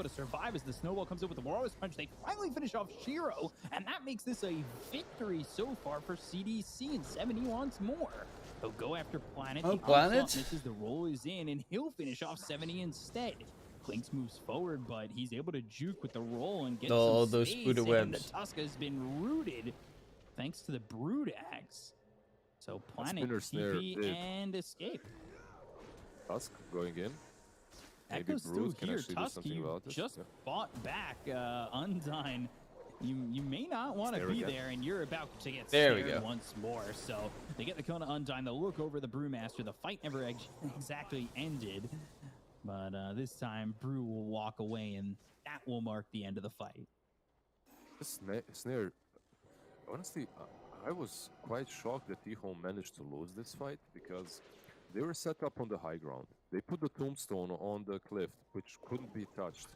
to survive as the snowball comes in with the Walrus Punch. They finally finish off Shiro, and that makes this a victory so far for CDC, and 70 wants more. He'll go after Planet. Oh, the Planet? misses, the roll is in, and he'll finish off 70 instead. Clinks moves forward, but he's able to juke with the roll and get some those space, Buddha and webs. the Tusk has been rooted thanks to the Brood Axe. So Planet, TP, and escape. Tusk going in. Echo's still here. Tusk, you just fought back. Undyne, you may not want to be there, and you're about to get scared once more. So they get the kill to Undyne. They'll look over the Brewmaster. The fight never exactly ended, but this time Brew will walk away, and that will mark the end of the fight. This snare, honestly, I was quite shocked that Ehome managed to lose this fight because they were set up on the high ground. They put the tombstone on the cliff, which couldn't be touched.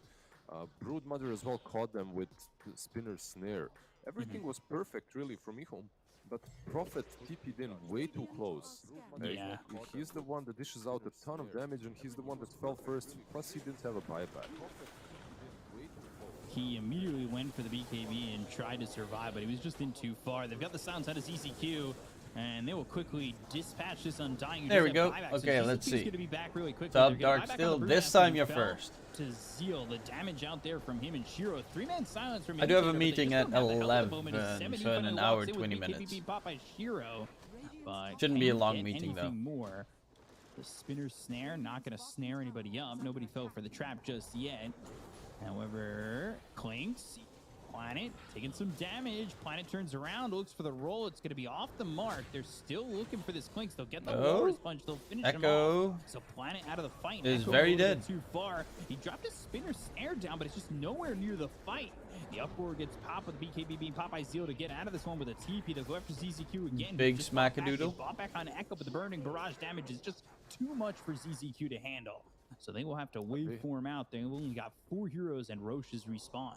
Broodmother as well caught them with the spinner snare. Everything was perfect, really, from Ehome. But Prophet TP'd in way too close. Yeah. He's the one that dishes out a ton of damage, and he's the one that fell first. Plus, he didn't have a buyback. He immediately went for the BKB and tried to survive, but he was just in too far. They've got the silence out of ZCQ. And they will quickly dispatch this Undying. There we go. Okay, let's see. Going to be back really quickly. Sub Dark still. This time you're first. To Zeal, the damage out there from him and Shiro. 3-man silence from. I do have a meeting at 11, so in an hour 20 minutes. Shouldn't be a long meeting though. More. The spinner snare not going to snare anybody up. Nobody fell for the trap just yet. However, Clinks. Planet taking some damage. Planet turns around, looks for the roll. It's going to be off the mark. They're still looking for this Clinks. They'll get the Walrus Punch. They'll finish him off. So Planet out of the fight. Is very dead. Too far. He dropped his spinner snare down, but it's just nowhere near the fight. The uproar gets popped with BKB being popped by Zeal to get out of this one with a TP. They'll go after ZZQ again. Big smackadoodle. Bought back on Echo, but the burning barrage damage is just too much for ZZQ to handle. So they will have to waveform out. They've only got 4 heroes and Roche's respawn.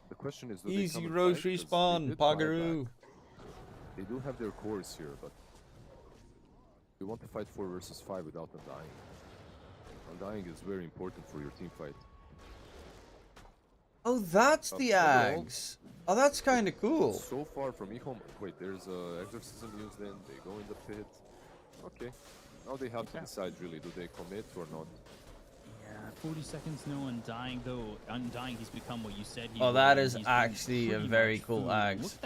The question is, easy Roche respawn, Pagaru. They do have their cores here, but we want to fight 4 versus 5 without Undying. Undying is very important for your team fight. Oh, that's the Ags. Oh, that's kind of cool. So far from Ehome. Wait, there's exorcism used in. They go in the pit. Okay. Now they have to decide really, do they commit or not? 40 seconds, no Undying, though. Undying, he's become what you said. Oh, that is actually a very cool Axe.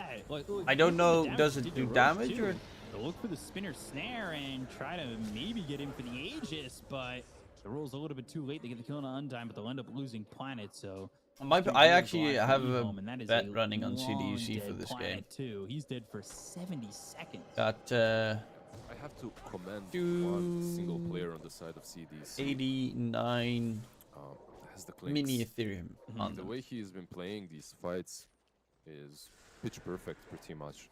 I don't know, does it do damage or? They'll look for the spinner snare and try to maybe get in for the Aegis, but the roll's a little bit too late. They get the kill on Undying, but they'll end up losing Planet, so. I actually have a bet running on CDEC for this game. Too. He's dead for 70 seconds. Got, I have to commend one single player on the side of CDC. 89 has the Clinks. mini Ethereum. On the way he's been playing these fights is pitch perfect, pretty much.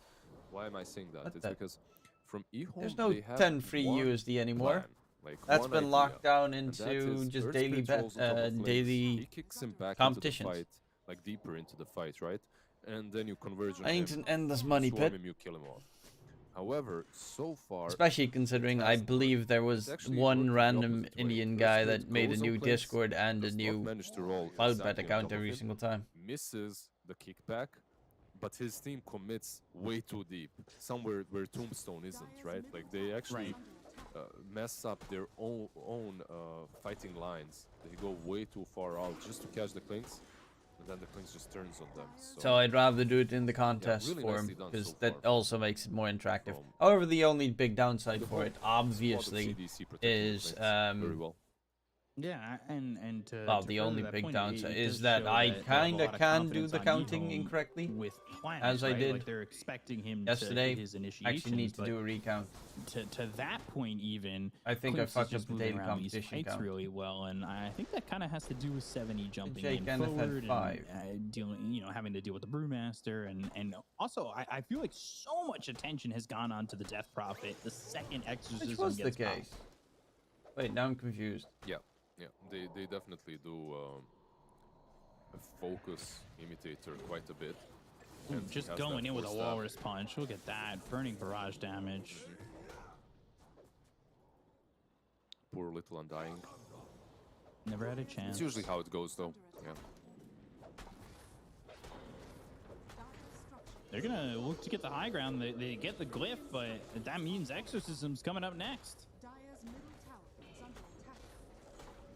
Why am I saying that? It's because from Ehome, there's no 10 free USD anymore. Like that's been locked down into just daily daily he kicks him back competitions. Into the fight, like deeper into the fight, right? And then you converge on I ain't him, an endless money pit. you kill him off. However, so far, especially considering I believe there was one random Indian guy that made a new Discord and a new Cloudbet account every single time. Misses the kickback, but his team commits way too deep, somewhere where Tombstone isn't, right? Like they actually mess up their own fighting lines. They go way too far out just to catch the Clinks. And then the Clinks just turns on them. So I'd rather do it in the contest really for him, because that also makes it more interactive. However, the only big downside for it, obviously, is very well. Yeah, and well, the only big downside is that I kind of can do the counting incorrectly, with Planet, as I did like they're expecting him yesterday. To his actually need to do a recount. To that point, even I think I fucked up the daily competition count really well, and I think that kind of has to do with 70 jumping Jake in forward and dealing, having to deal with the Brewmaster, and also I feel like so much attention has gone on to the Death Prophet the second exorcism Which was gets the case. Wait, now I'm confused. Yeah, they definitely do focus Imitator quite a bit. Just going in with a Walrus Punch, look at that, burning barrage damage. Poor little Undying. Never had a chance. It's usually how it goes, though. Yeah. They're gonna look to get the high ground. They get the glyph, but that means Exorcism's coming up next.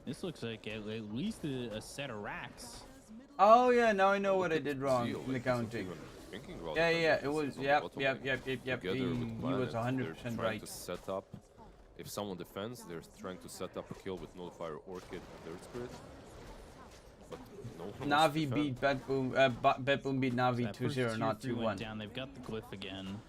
This looks like at least a set of racks. Oh yeah, now I know what I did wrong in the counting. Yeah, it was. Yep. He was 100% right. To set up. If someone defends, they're trying to set up a kill with Nullifier, Orchid, and Third Spirit. But no one Navi beat Betboom. Betboom beat Navi 2-0, not 2-1. Down. They've got the glyph again.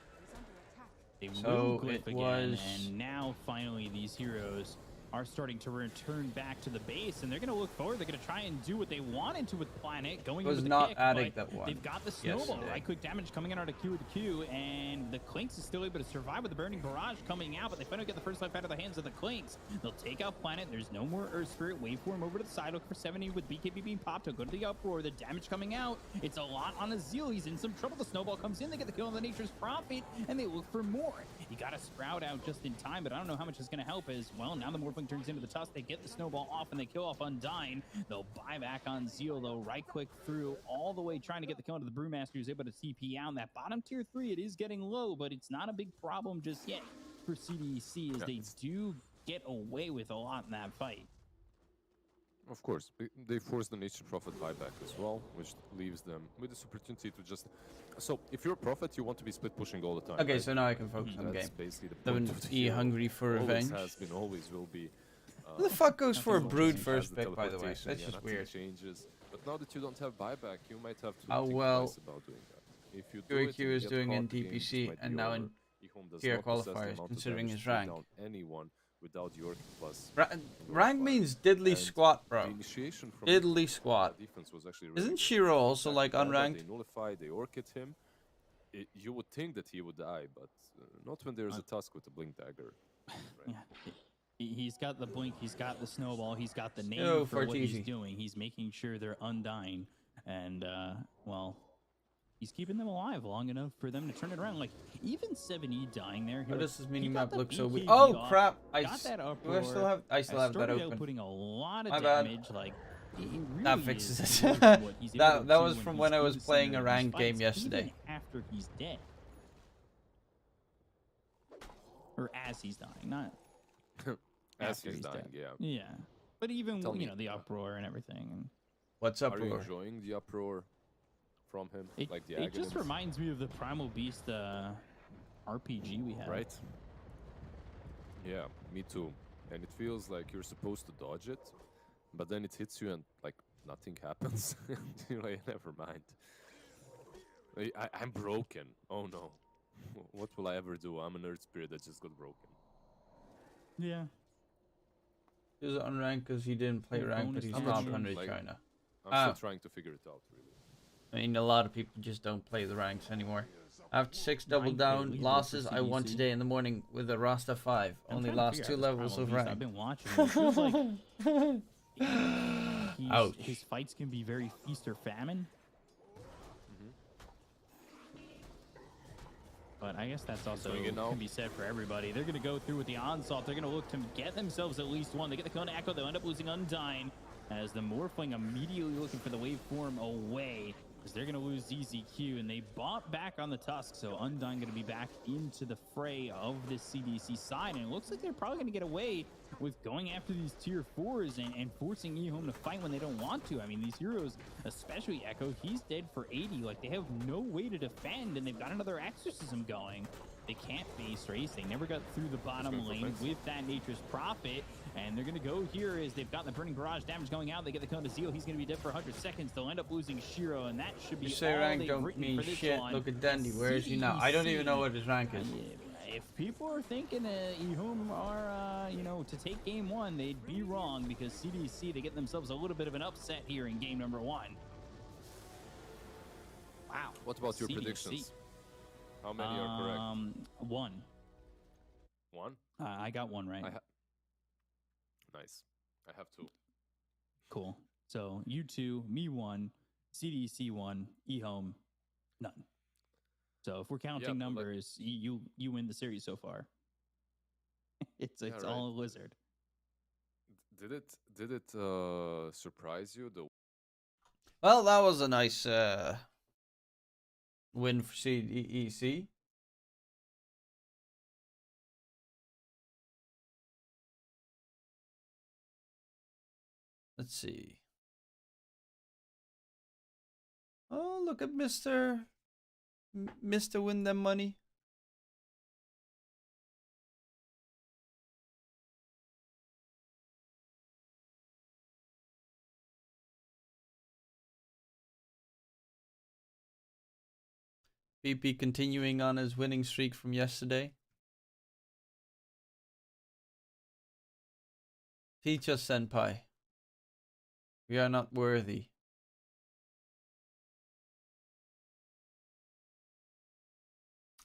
They So will glyph it again, was. and now finally these heroes are starting to return back to the base, and they're going to look forward. They're going to try and do what they wanted to with Planet, going into the not kick, Addict but that won they've got the snowball, yesterday. right? Quick damage coming in out of Q with the Q, and the Clinks is still able to survive with the Burning Barrage coming out, but they finally get the first life out of the hands of the Clinks. They'll take out Planet. There's no more Earth Spirit. Waveform over to the side. Look for 70 with BKB being popped. He'll go to the Uproar. The damage coming out. It's a lot on Azil. He's in some trouble. The snowball comes in. They get the kill on the Nature's Prophet, and they look for more. You got to Sprout out just in time, but I don't know how much is going to help as well. Now the Morphling turns into the Tusk. They get the snowball off and they kill off Undyne. They'll buy back on Zeal though. Right click through all the way trying to get the kill into the Brewmaster, who's able to TP out. And that bottom tier 3, it is getting low, but it's not a big problem just yet for CDEC as they do get away with a lot in that fight. Of course, they force the Nature Prophet buyback as well, which leaves them with this opportunity to just... So, if you're a Prophet, you want to be split pushing all the time. Okay, right? so now I can focus on the That's game. basically the point of the E hero. hungry for Always revenge. has been, always will be. Who the fuck goes for a Nothing Brood has first the pick, by the way? teleportation, That's yeah, just nothing weird. Changes. But now that you don't have buyback, you might have to Oh, think well, twice about doing that. If you do it QAQ and is get doing in caught, the game DPC might and be now over. in Ehome does tier not possess the qualifiers, amount of considering damage his to take rank. down anyone without York plus Rank means diddly And squat, bro. the initiation from Diddly squat. defense was actually really Isn't good. Shiro also Back like to Baba, unranked? They nullify, they orchid him. You would think that he would die, but not when there's a Tusk with a Blink Dagger. Right? Yeah. He's got the blink, he's got the snowball, he's got the name Yo, for what he's Fartizi. doing. He's making sure they're undying, and well, he's keeping them alive long enough for them to turn it around. Like even 7E dying there. Why does this mini map look so weird? BKB Oh off, crap! got that Do I uproar. still have that started out open. putting a lot of My bad. damage. Like he really That fixes is it. what he's able to That do was from he's when I in was the playing center a of these ranked game fights, yesterday. even after he's dead, or as he's dying, not. As after he's dying, dead. yeah. Yeah, but even Tell me, the uproar and everything. And What's up, Are you bro? enjoying the uproar from him? Like the it just Aghanim's? reminds me of the Primal Beast RPG we had. Right? Yeah, me too. And it feels like you're supposed to dodge it, but then it hits you and like nothing happens. You're like, never mind. I'm broken. Oh no. What will I ever do? I'm a nerd spirit that just got broken. Yeah. He was unranked because he didn't play Well, rank, but bonus he's I'm damage. not top sure, 100 like- China. I'm still trying to figure it out, really. I mean, a lot of people just don't play the ranks anymore. After 6 double Rank down leader losses, for I won CDC. today in the morning with a Rasta 5. I'm Only trying to lost figure 2 out this levels Primal of Beast. rank. I've been watching him. It feels like Ouch. his fights can be very feast or famine. But I guess that's also swing it now. can be said for everybody. They're going to go through with the onslaught. They're going to look to get themselves at least one. They get the Kona Echo. They'll end up losing Undyne as the Morphling immediately looking for the waveform away. Because they're going to lose ZZQ, and they bought back on the Tusk, so Undyne going to be back into the fray of this CDC side, and it looks like they're probably going to get away with going after these tier 4s and forcing Ehome to fight when they don't want to. I mean, these heroes, especially Echo, he's dead for 80. Like, they have no way to defend, and they've got another exorcism going. They can't base race. They never got through the bottom lane with that Nature's Prophet. And they're going to go here as they've got the Burning Barrage damage going out. They get the Cone to Zeal. He's going to be dead for 100 seconds. They'll end up losing Shiro, and that should be You say all rank they've don't written mean for this shit. one. Look at Dandy. Where is he now? I don't even know what his rank is. If people are thinking Ehome are, to take game 1, they'd be wrong because CDC, they get themselves a little bit of an upset here in game number 1. Wow. What about your CDC. predictions? How many are correct? 1. One? I got 1 right. Nice. I have 2. Cool. So you 2, me 1, CDC 1, Ehome none. So if we're counting but, like, numbers, you win the series so far. It's Yeah, all a right. lizard. Did it surprise you though? Well, that was a nice win for CDEC. Let's see. Oh, look at Mr. Win Them Money. PP continuing on his winning streak from yesterday. Teach us, Senpai. We are not worthy.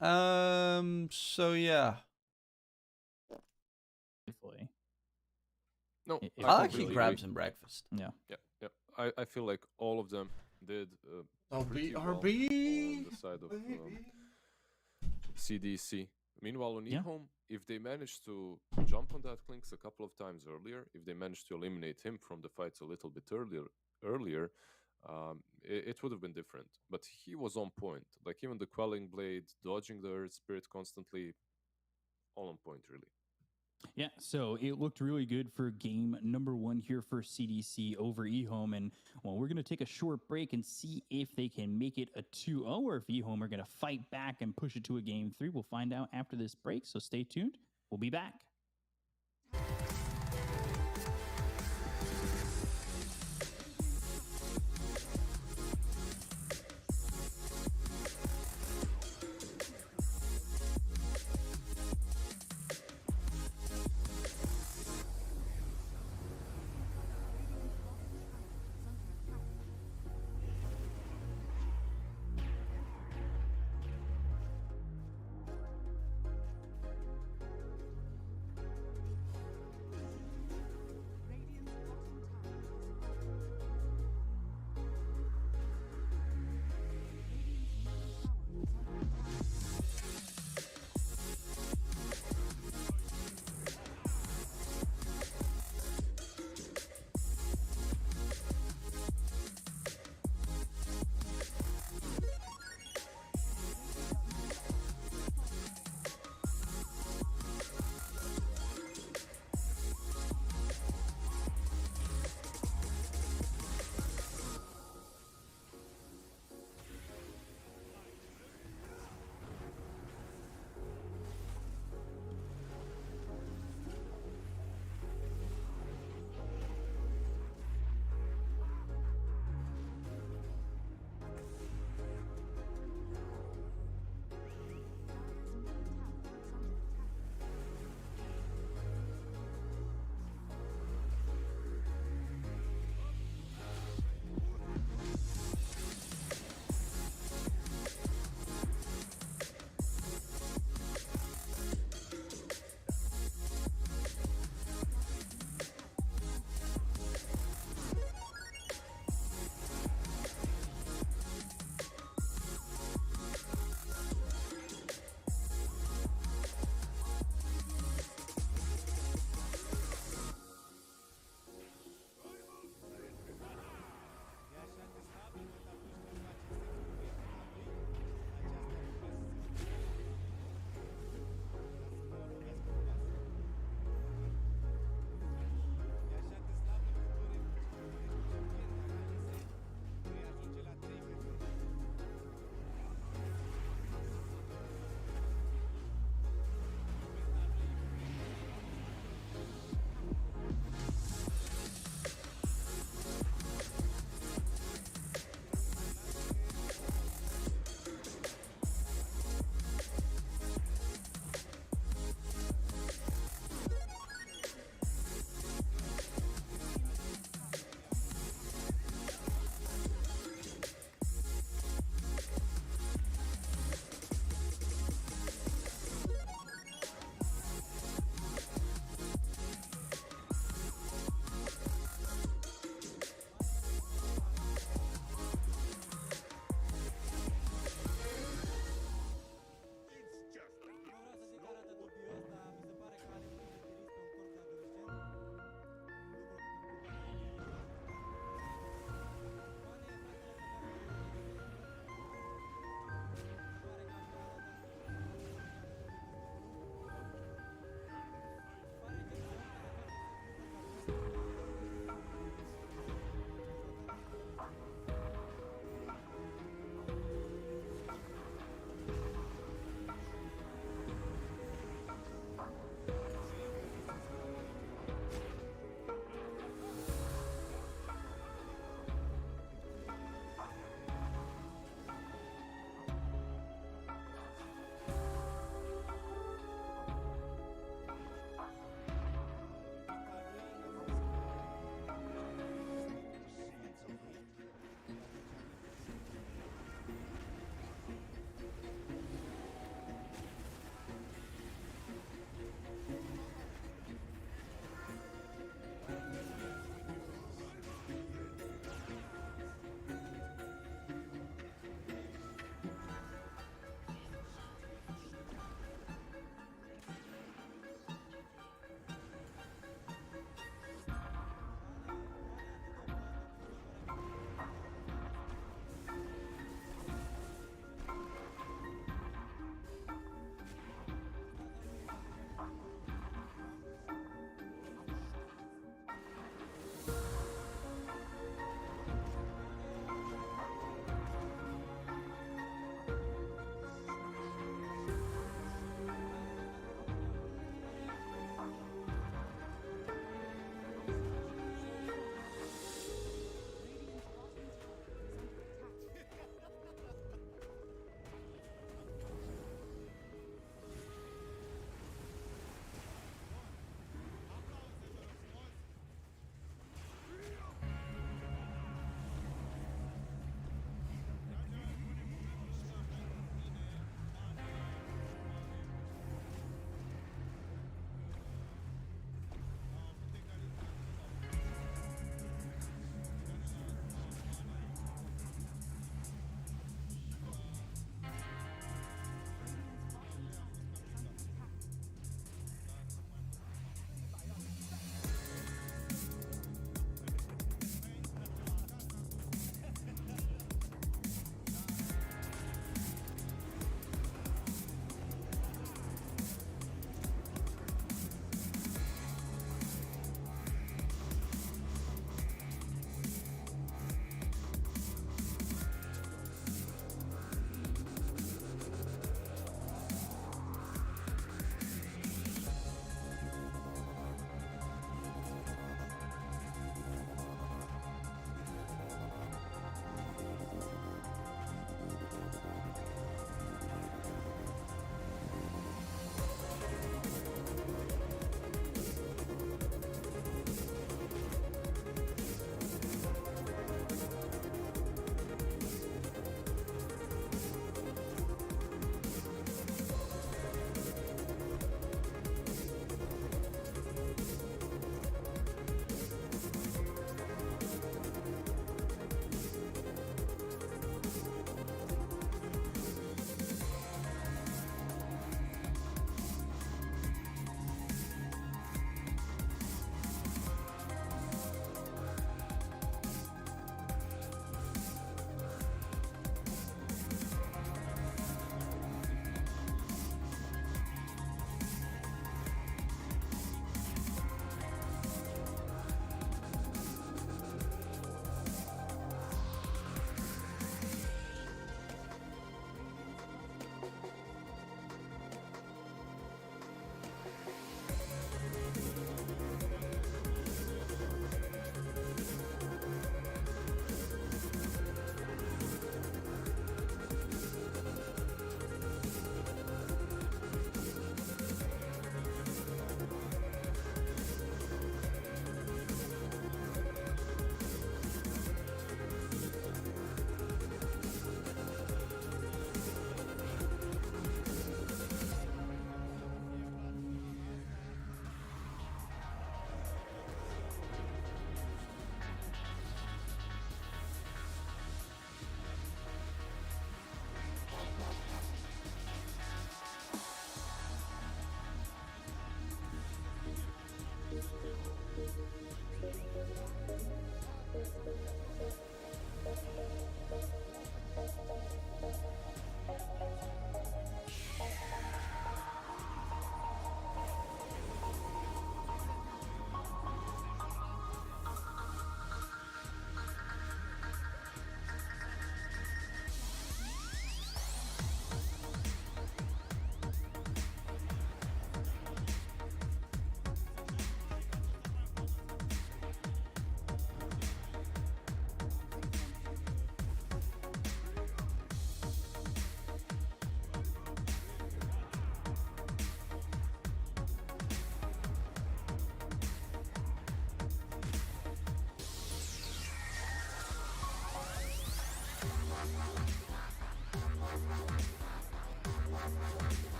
So yeah. No, I'll actually grab some breakfast. Yeah. Yeah. I feel like all of them did pretty well on the side of CDC. Meanwhile, on Ehome, if they managed to jump on that Clinks a couple of times earlier, if they managed to eliminate him from the fights a little bit earlier, it would have been different. But he was on point. Like even the Quelling Blade, dodging the Earth Spirit constantly, all on point, really. Yeah, so it looked really good for game number 1 here for CDC over Ehome. And, well, we're going to take a short break and see if they can make it a 2-0 or if Ehome are going to fight back and push it to a game 3. We'll find out after this break, so stay tuned. We'll be back.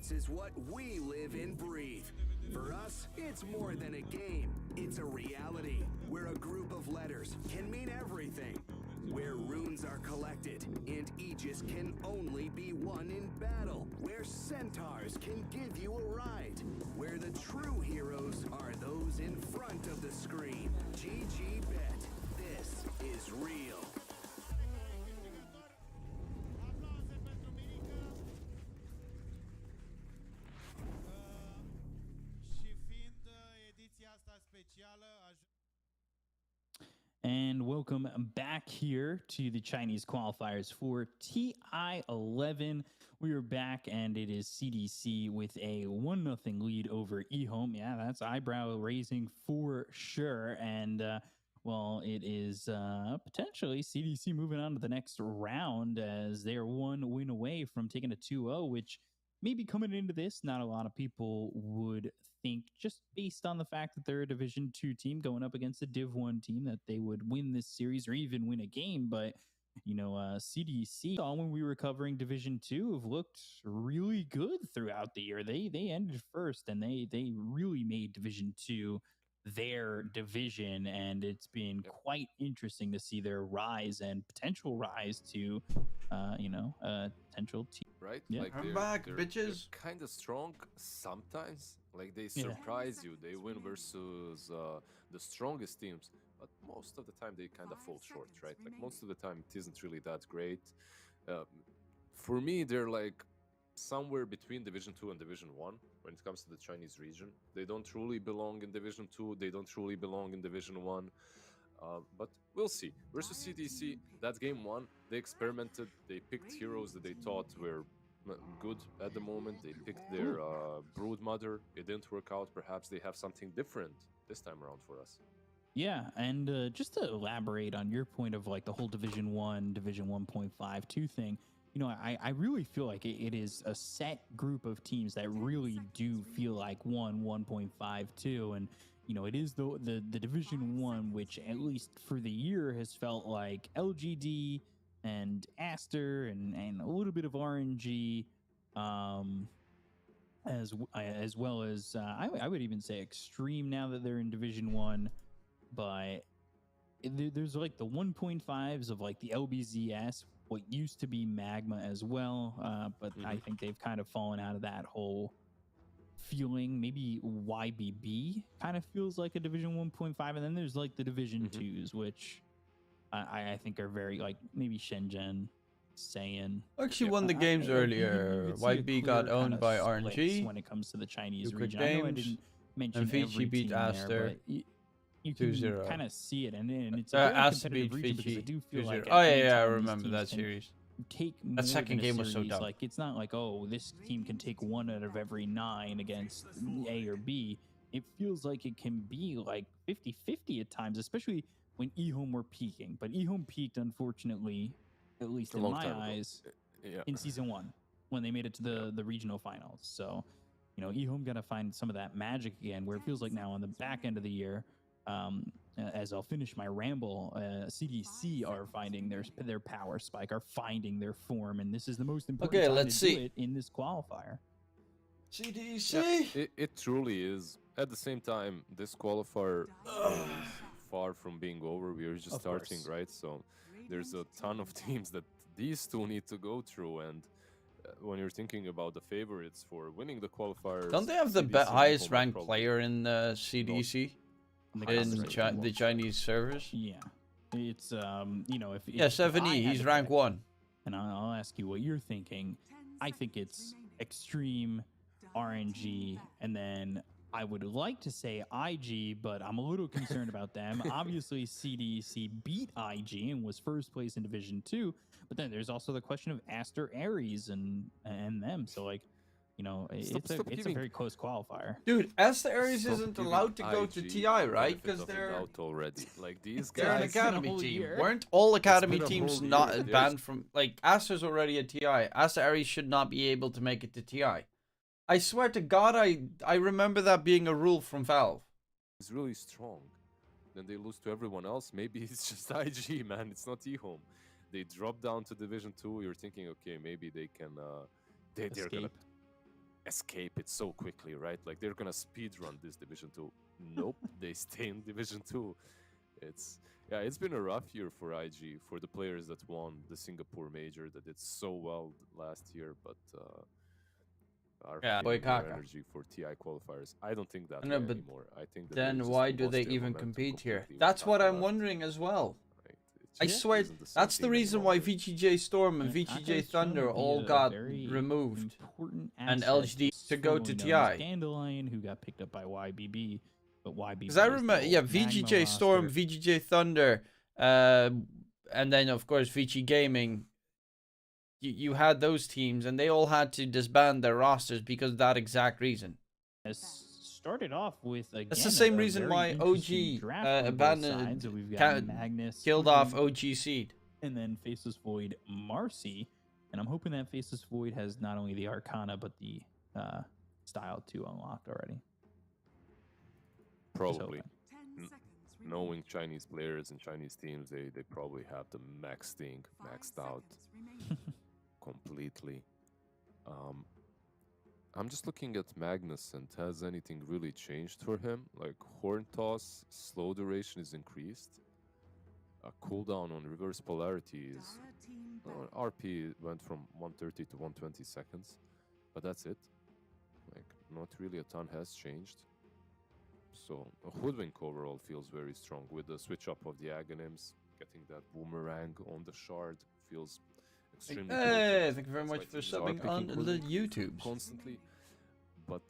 Esports is what we live and breathe. For us, it's more than a game. It's a reality where a group of letters can mean everything. Where runes are collected and Aegis can only be won in battle. Where centaurs can give you a ride. Where the true heroes are those in front of the screen. GG Bet. This is real. And welcome back here to the Chinese qualifiers for TI11. We are back, and it is CDC with a 1-0 lead over Ehome. Yeah, that's eyebrow raising for sure. And well, it is potentially CDC moving on to the next round as they are 1 win away from taking a 2-0, which maybe coming into this, not a lot of people would think, just based on the fact that they're a Division 2 team going up against a Div 1 team, that they would win this series or even win a game. But, you know, CDC, when we were covering Division 2, have looked really good throughout the year. They ended first, and they really made Division 2 their division, and it's been quite interesting to see their rise and potential rise to, potential team. Right? Yeah. Like I'm back, bitches. Kind of strong sometimes. Like they surprise you. They win versus the strongest teams, but most of the time they kind of fall short, right? Like most of the time it isn't really that great. For me, they're like somewhere between Division 2 and Division 1 when it comes to the Chinese region. They don't truly belong in Division 2. They don't truly belong in Division 1. But we'll see. Versus CDC, that's game 1. They experimented. They picked heroes that they thought were good at the moment. They picked their brood mother. It didn't work out. Perhaps they have something different this time around for us. Yeah, and just to elaborate on your point of like the whole Division 1, Division 1.52 thing, you know, I really feel like it is a set group of teams that really do feel like 1.52, and you know, it is the Division 1, which at least for the year has felt like LGD and Aster and a little bit of RNG, as well as I would even say Extreme now that they're in Division 1, but there's like the 1.5s of like the LBZS, what used to be Magma as well, but I think they've kind of fallen out of that whole feeling. Maybe YBB kind of feels like a Division 1.5, and then there's like the Division 2s, which I think are very like maybe Shenzhen, Saiyan. Actually won the games earlier. YB got owned by RNG. When it comes to the Chinese Good region, I know I didn't mention and every Fiji beat team Aster. there, but you can kind of see it, and it's a very Aster competitive beat region because I Fiji. do feel like Oh at yeah, I any time these remember teams that can series. take more That second than a game was so series. dumb. Like, it's not like, oh, this team can take 1 out of every 9 against A or B. It feels like it can be like 50-50 at times, especially when Ehome were peaking. But Ehome peaked, unfortunately, at least in my eyes, in Season 1 when they made it to the regional finals. So, you know, Ehome got to find some of that magic again, where it feels like now on the back end of the year, as I'll finish my ramble, CDC are finding their power spike, are finding their form, and this is the most important time let's to see. do it in this qualifier. CDC. Yeah, it truly is. At the same time, this qualifier is far from being over. We are just starting, right? So there's a ton of teams that these two need to go through, and when you're thinking about the favorites for winning the qualifiers, Don't they have the CDC highest Ehome ranked probably player in the CDC? The Chinese servers? Yeah. It's, you know, if 7E, he's rank 1. And I'll ask you what you're thinking. I think it's Extreme, RNG, and then I would like to say IG, but I'm a little concerned about them. Obviously, CDC beat IG and was first place in Division 2, but then there's also the question of Aster Aries and them. So, like, you know, it's a very close qualifier. Dude, Aster Aries isn't allowed to go to TI, right? Because they're out already. Like these they're an guys. academy team. Weren't all academy been a teams whole not year. banned from, like, Aster's already at TI. Aster Aries should not be able to make it to TI. I swear to God, I remember that being a rule from Valve. It's really strong. Then they lose to everyone else. Maybe it's just IG, man. It's not Ehome. They drop down to Division 2. You're thinking, okay, maybe they can. They're gonna. escape it so quickly, right? Like they're gonna speed run this Division 2. Nope, they stay in Division 2. It's been a rough year for IG, for the players that won the Singapore major that did so well last year, but are feeling their energy for TI qualifiers. I don't think that way anymore. I think that then why do they even compete here? That's what I'm wondering as well. I swear, that's the reason why VGJ Storm and VGJ Thunder all got removed, and LGD to go to TI. Dandelion, who got picked up by YBB, but YBB. Because I remember, yeah, VGJ Storm, VGJ Thunder, and then of course VG Gaming. You had those teams, and they all had to disband their rosters because of that exact reason. Started off with again, that's the same reason why OG abandoned, killed off OG Seed, and then Faceless Void Marcy, and I'm hoping that Faceless Void has not only the Arcana but the Style 2 unlocked already. Probably. Knowing Chinese players and Chinese teams, they probably have the max thing maxed out completely. I'm just looking at Magnus, and has anything really changed for him? Like Horn Toss, slow duration is increased. A cooldown on reverse polarity is... RP went from 130 to 120 seconds, but that's it. Like, not really a ton has changed. So, Hoodwink overall feels very strong with the switch up of the Aghanims. Getting that boomerang on the shard feels extremely Hey, thank you very much for subbing on the YouTube. Constantly. But,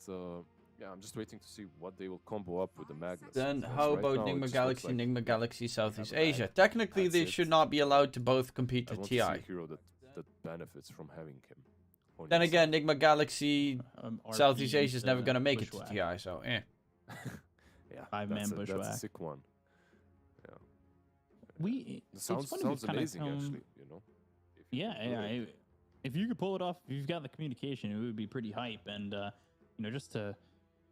yeah, I'm just waiting to see what they will combo up with the Magnus. Then how about Nigma Galaxy, like Nigma Galaxy Southeast Asia? Technically, they should not be allowed to both compete with TI. I want to see a hero that benefits from having him. Then again, Nigma Galaxy Southeast Asia is never going to make it to TI, so eh. Yeah, Five-man Bushwhack. That's a sick one. Yeah. Sounds amazing, actually, you know? If you could pull it off, if you've got the communication, it would be pretty hype. And, you know, just to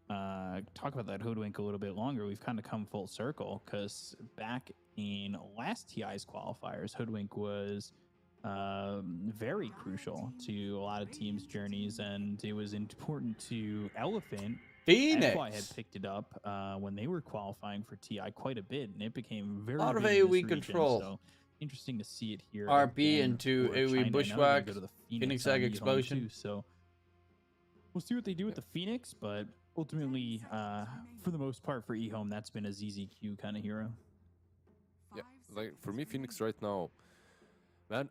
talk about that Hoodwink a little bit longer, we've kind of come full circle, because back in last TI's qualifiers, Hoodwink was very crucial to a lot of teams' journeys, and it was important to Elephant. Phoenix had picked it up when they were qualifying for TI quite a bit, and it became very a lot of big AoE control. So interesting to see it here. RP into AoE Bushwhack, Phoenix Egg Explosion. Too, so we'll see what they do with the Phoenix, but ultimately, for the most part, for Ehome, that's been a ZZQ kind of hero. Yeah, like for me, Phoenix right now, man,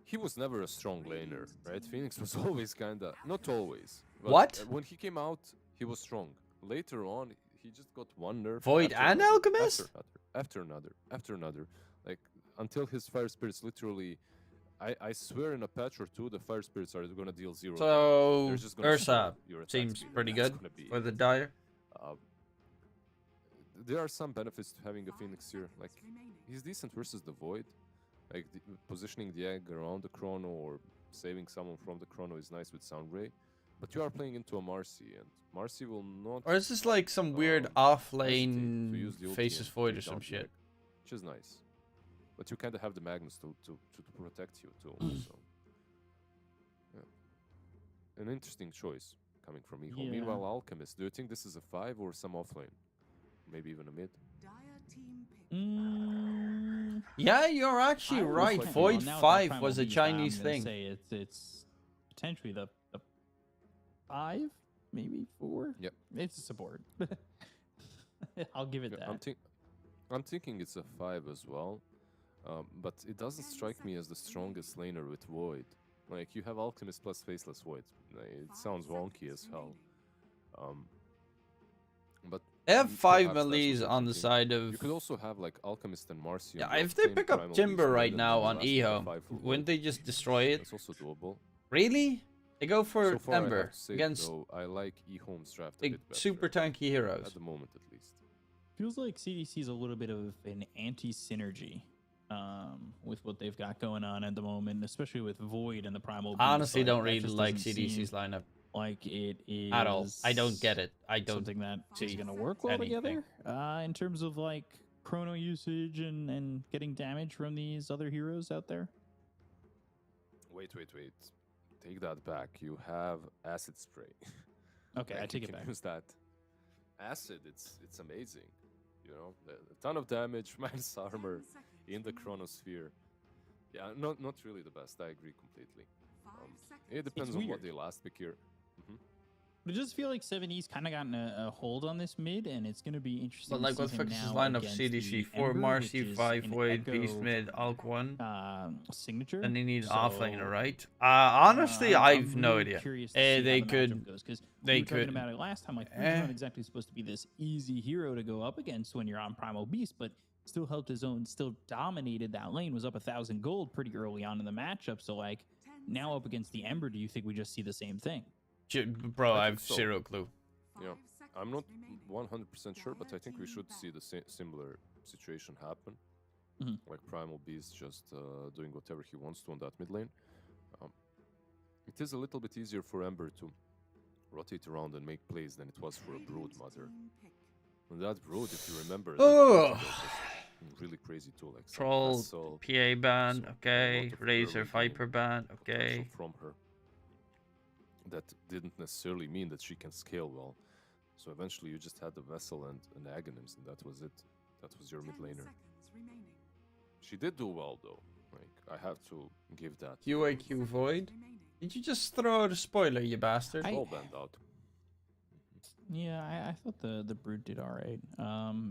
he was never a strong laner, right? Phoenix was always kinda, not always. What? When he came out, he was strong. Later on, he just got one nerf. Void and Alchemist? After another. Like, until his Fire Spirits literally... I swear in a patch or two, the Fire Spirits are going to deal 0. So, Ursa seems pretty good for the Dire. There are some benefits to having a Phoenix here. Like, he's decent versus the Void. Like, positioning the egg around the Chrono or saving someone from the Chrono is nice with Soundray. But you are playing into a Marcy, and Marcy will not... Or is this like some weird off-lane Faceless Void or some shit? Which is nice. But you kind of have the Magnus to protect you, too. So, yeah. An interesting choice coming from Ehome. Yeah. Meanwhile, Alchemist, do you think this is a 5 or some offlane? Maybe even a mid? Yeah, you're actually right. Like Void 5 was a Chinese thing. Say it's potentially the 5, maybe 4. Yep. It's a support. I'll give it that. I'm thinking it's a 5 as well, but it doesn't strike me as the strongest laner with Void. Like, you have Alchemist plus Faceless Void. It sounds wonky as hell. But they have 5 melees on the side of... You could also have, like, Alchemist and Marcy. Yeah, if they pick up Timber right now on Ehome, wouldn't they just destroy it? That's also doable. Really? They go for Ember against I like Ehome's draft big, super tanky heroes. At the moment, at least. Feels like CDC is a little bit of an anti-synergy with what they've got going on at the moment, especially with Void and the Primal Beast. Honestly, don't really like CDC's lineup. Like it is at all. I don't get it. I don't something that is going to work well together in terms of like chrono usage and getting damage from these other heroes out there. Wait. take that back. You have acid spray. Okay, I take you it can back. use that. Acid, it's amazing. You know, a ton of damage, minus armor in the chronosphere. Yeah, not really the best. I agree completely. It depends on what they last pick here. But it does feel like 7E's kind of gotten a hold on this mid, and it's going to be interesting. But like, to what see the him fuck is his now lineup? against CDC the 4 Ember, Marcy, which is 5 an Void, Beast Echo, mid, Alk 1. Signature. And they need So, offlaner, right? Honestly, I've I'm no really idea. Curious to see They how the could. matchup goes, 'cause They we were could. talking about it last time. Like, Food's not exactly supposed to be this easy hero to go up against when you're on Primal Beast, but still held his own, still dominated that lane, was up 1,000 gold pretty early on in the matchup. So, like, now up against the Ember, do you think we just see the same thing? Bro, I have so. zero clue. Yeah, I'm not 100% sure, but I think we should see the similar situation happen. Like Primal Beast just doing whatever he wants to on that mid lane. It is a little bit easier for Ember to rotate around and make plays than it was for a Brood Mother. And that Brood, if you remember, was really crazy too. Like Troll, Vessel, PA ban, so okay. Razor, early Viper game ban, potential okay. from her. That didn't necessarily mean that she can scale well. So eventually you just had the Vessel and Aghanims, and that was it. That was your mid laner. She did do well though. Like, I have to give that. QAQ Void? Did you just throw out a spoiler, you bastard? All banned out. Yeah, I thought the Brood did all right.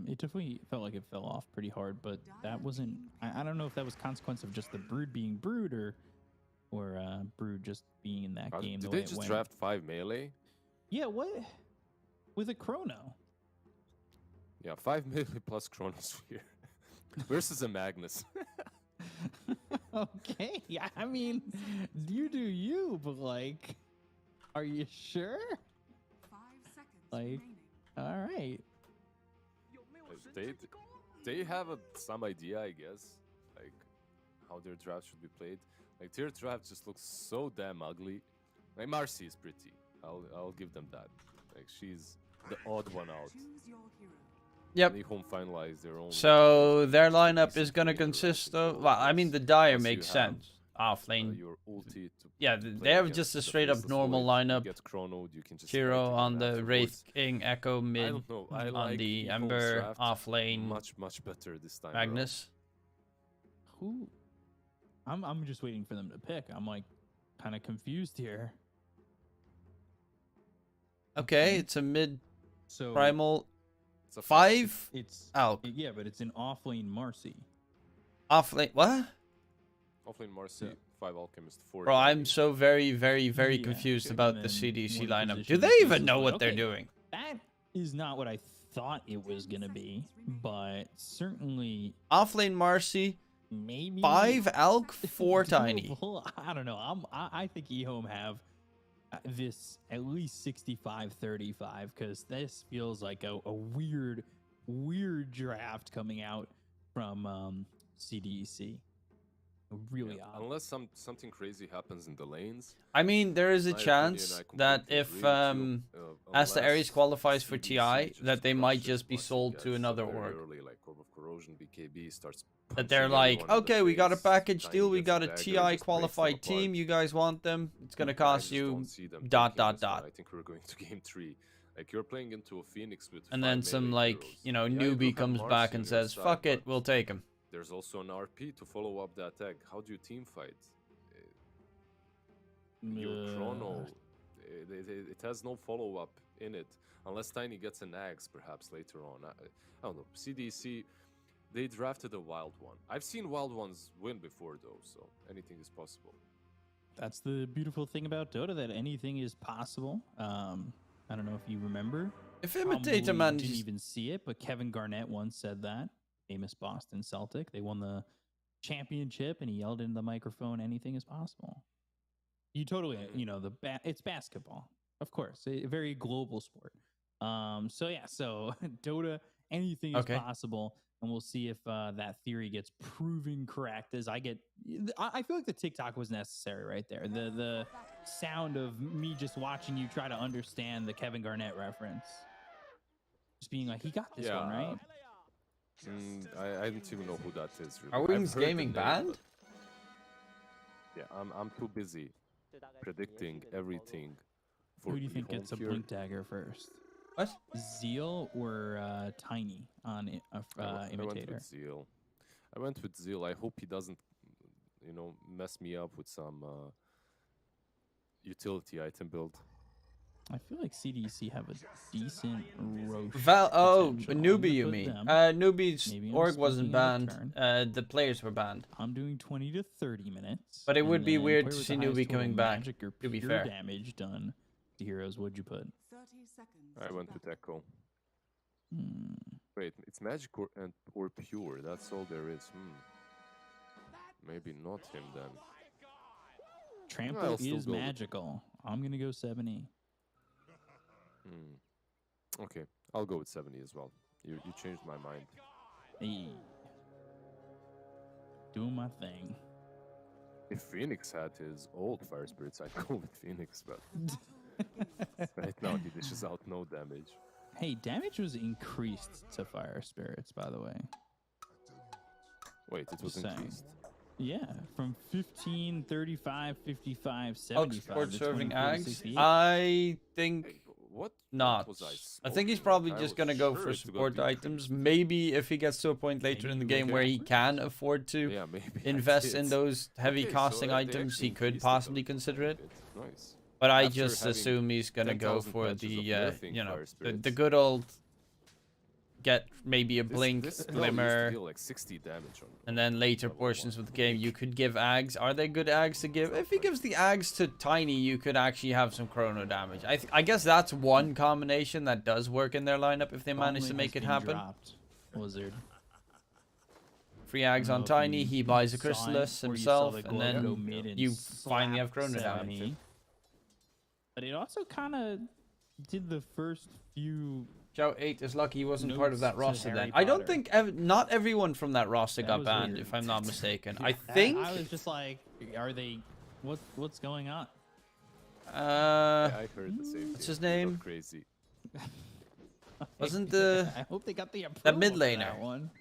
It definitely felt like it fell off pretty hard, but that wasn't. I don't know if that was consequence of just the Brood being Brood or Brood just being in that game. Did the way they it just went. draft 5 melee? Yeah, what? With a Chrono. Yeah, 5 melee plus Chronosphere versus a Magnus. Okay, I mean, you do you, but like, are you sure? Like, all right. They have some idea, I guess, like how their draft should be played. Like their draft just looks so damn ugly. Like Marcy is pretty. I'll give them that. Like she's the odd one out. Yep. Ehome finalize their own. So their lineup is gonna consist of. Well, I mean, the Dire makes sense. Offlane. Your ulti Yeah, they have just a straight up normal lineup. Get chronoed, you can just Hero fight on again the afterwards. Wraith King, Echo I mid, don't know. I on like the Ehome's Ember, draft offlane, much better this time. Magnus. Who? I'm just waiting for them to pick. I'm like, kind of confused here. Okay, it's a mid So primal. It's a 5 it's Alk. Yeah, but it's an offlane Marcy. Offlane. What? Offlane Marcy, 5 Alchemist, 4. Bro, I'm so very Yeah, confused okay, about and the then CDC one lineup. position Do they pieces, even know but what they're okay. doing? That is not what I thought it was gonna be, but certainly Offlane Marcy, maybe 5 Alk, 4 Tiny. doable. I don't know. I think Ehome have this at least 65-35 because this feels like a weird draft coming out from CDEC. Really odd. Unless something crazy happens in the lanes. I mean, there is a My chance opinion, I that completely if agree with you. as the Unless Ares qualifies for CDC TI, just that they might crushes just be once it sold to gets another very org. early, like Orb of Corrosion, BKB starts That they're punching like, everyone in the okay, we got a face, package Tiny deal, we gets got a dagger, TI just breaks them qualified team, apart. you guys want them? It's gonna I cost just you don't see them dot taking dot this one. dot. I think we're going to game 3. Like you're playing into a Phoenix with And 5 then some melee like, heroes. you know, Yeah, you do newbie have comes Marcy back on and your says, side, fuck it, but we'll take him. There's also an RP to follow up that tag. How do you team fight? Your chrono, it has no follow up in it unless Tiny gets an axe perhaps later on. I don't know. CDC, they drafted a wild one. I've seen wild ones win before though, so anything is possible. That's the beautiful thing about Dota, that anything is possible. I don't know if you remember. If Probably Imitator Man didn't even see it, but Kevin Garnett once said that. Famous Boston Celtic. They won the championship, and he yelled into the microphone, "Anything is possible." You totally, you know, it's basketball, of course, a very global sport. So yeah, so Dota, anything is possible, and we'll see if that theory gets proven correct. As I feel like the TikTok was necessary right there. The sound of me just watching you try to understand the Kevin Garnett reference, just being like, he got this one right. I don't even know who that is. Really. Are Wings Gaming banned? Yeah, I'm too busy predicting everything. Who do you think Ehome gets a here. blink dagger first? What? Zeal or Tiny on I went Imitator? with Zeal. I went with Zeal. I hope he doesn't, you know, mess me up with some utility item build. I feel like CDEC have a decent roast. Oh, potential. I'm newbie gonna you put mean? them. Newbie's Maybe I'm org wasn't speaking out of banned. turn. The players were banned. I'm doing 20 to 30 minutes. But it and would be then weird player to with see the highest newbie total coming back, magic or to be pure fair. damage done to heroes. What'd you put? 30 seconds. I went with Echo. Hmm. Wait, it's magic or pure. That's all there is. Maybe not him then. Trample I'll still is go with it. magical. I'm gonna go 70. Okay, I'll go with 70 as well. You changed my mind. Hey, doing my thing. If Phoenix had his old fire spirits, I'd go with Phoenix, but right now he dishes out no damage. Hey, damage was increased to fire spirits, by the way. Wait, it was Just saying. increased. Yeah, from 15, 35, 55, Oh, 75 sport to serving 24 to Ags? 68. I think What not. was I think he's smoking? probably I just was gonna go sure for it's gonna support be items. increased. Maybe if he gets to a point later in the Maybe game like where a- he can afford to Yeah, maybe I invest in did. those heavy Okay, so costing they items, actually he could increased it a possibly consider it. bit. Nice. But I After just having assume he's gonna go 10,000 for patches the of nerfing you know, fire the spirits. good old get maybe a blink, This spell used to glimmer, deal like 60 damage on and then later level portions 1. of the game you could give Ags. Are they good Ags to give? If he gives the Ags to Tiny, you could actually have some chrono damage. I guess that's one combination that does work in their lineup if they manage to Gauntlet make has it been happen. dropped, Wizard. Free Ags know on if Tiny, you he buys a saw it Chrysalis or you saw himself, the and glove go then mid and you finally slap have chrono damage. 70. But it also kind of did the first few. Joe 8 is lucky he wasn't part of that Notes to roster then. Harry I don't Potter. think not everyone from that roster That got was banned, weird. if I'm not mistaken. I That- think. I was just like, are they? What's going on? I heard the same. what's thing. his They got name? Crazy. Wasn't the I hope they got the approval that mid for laner. that one.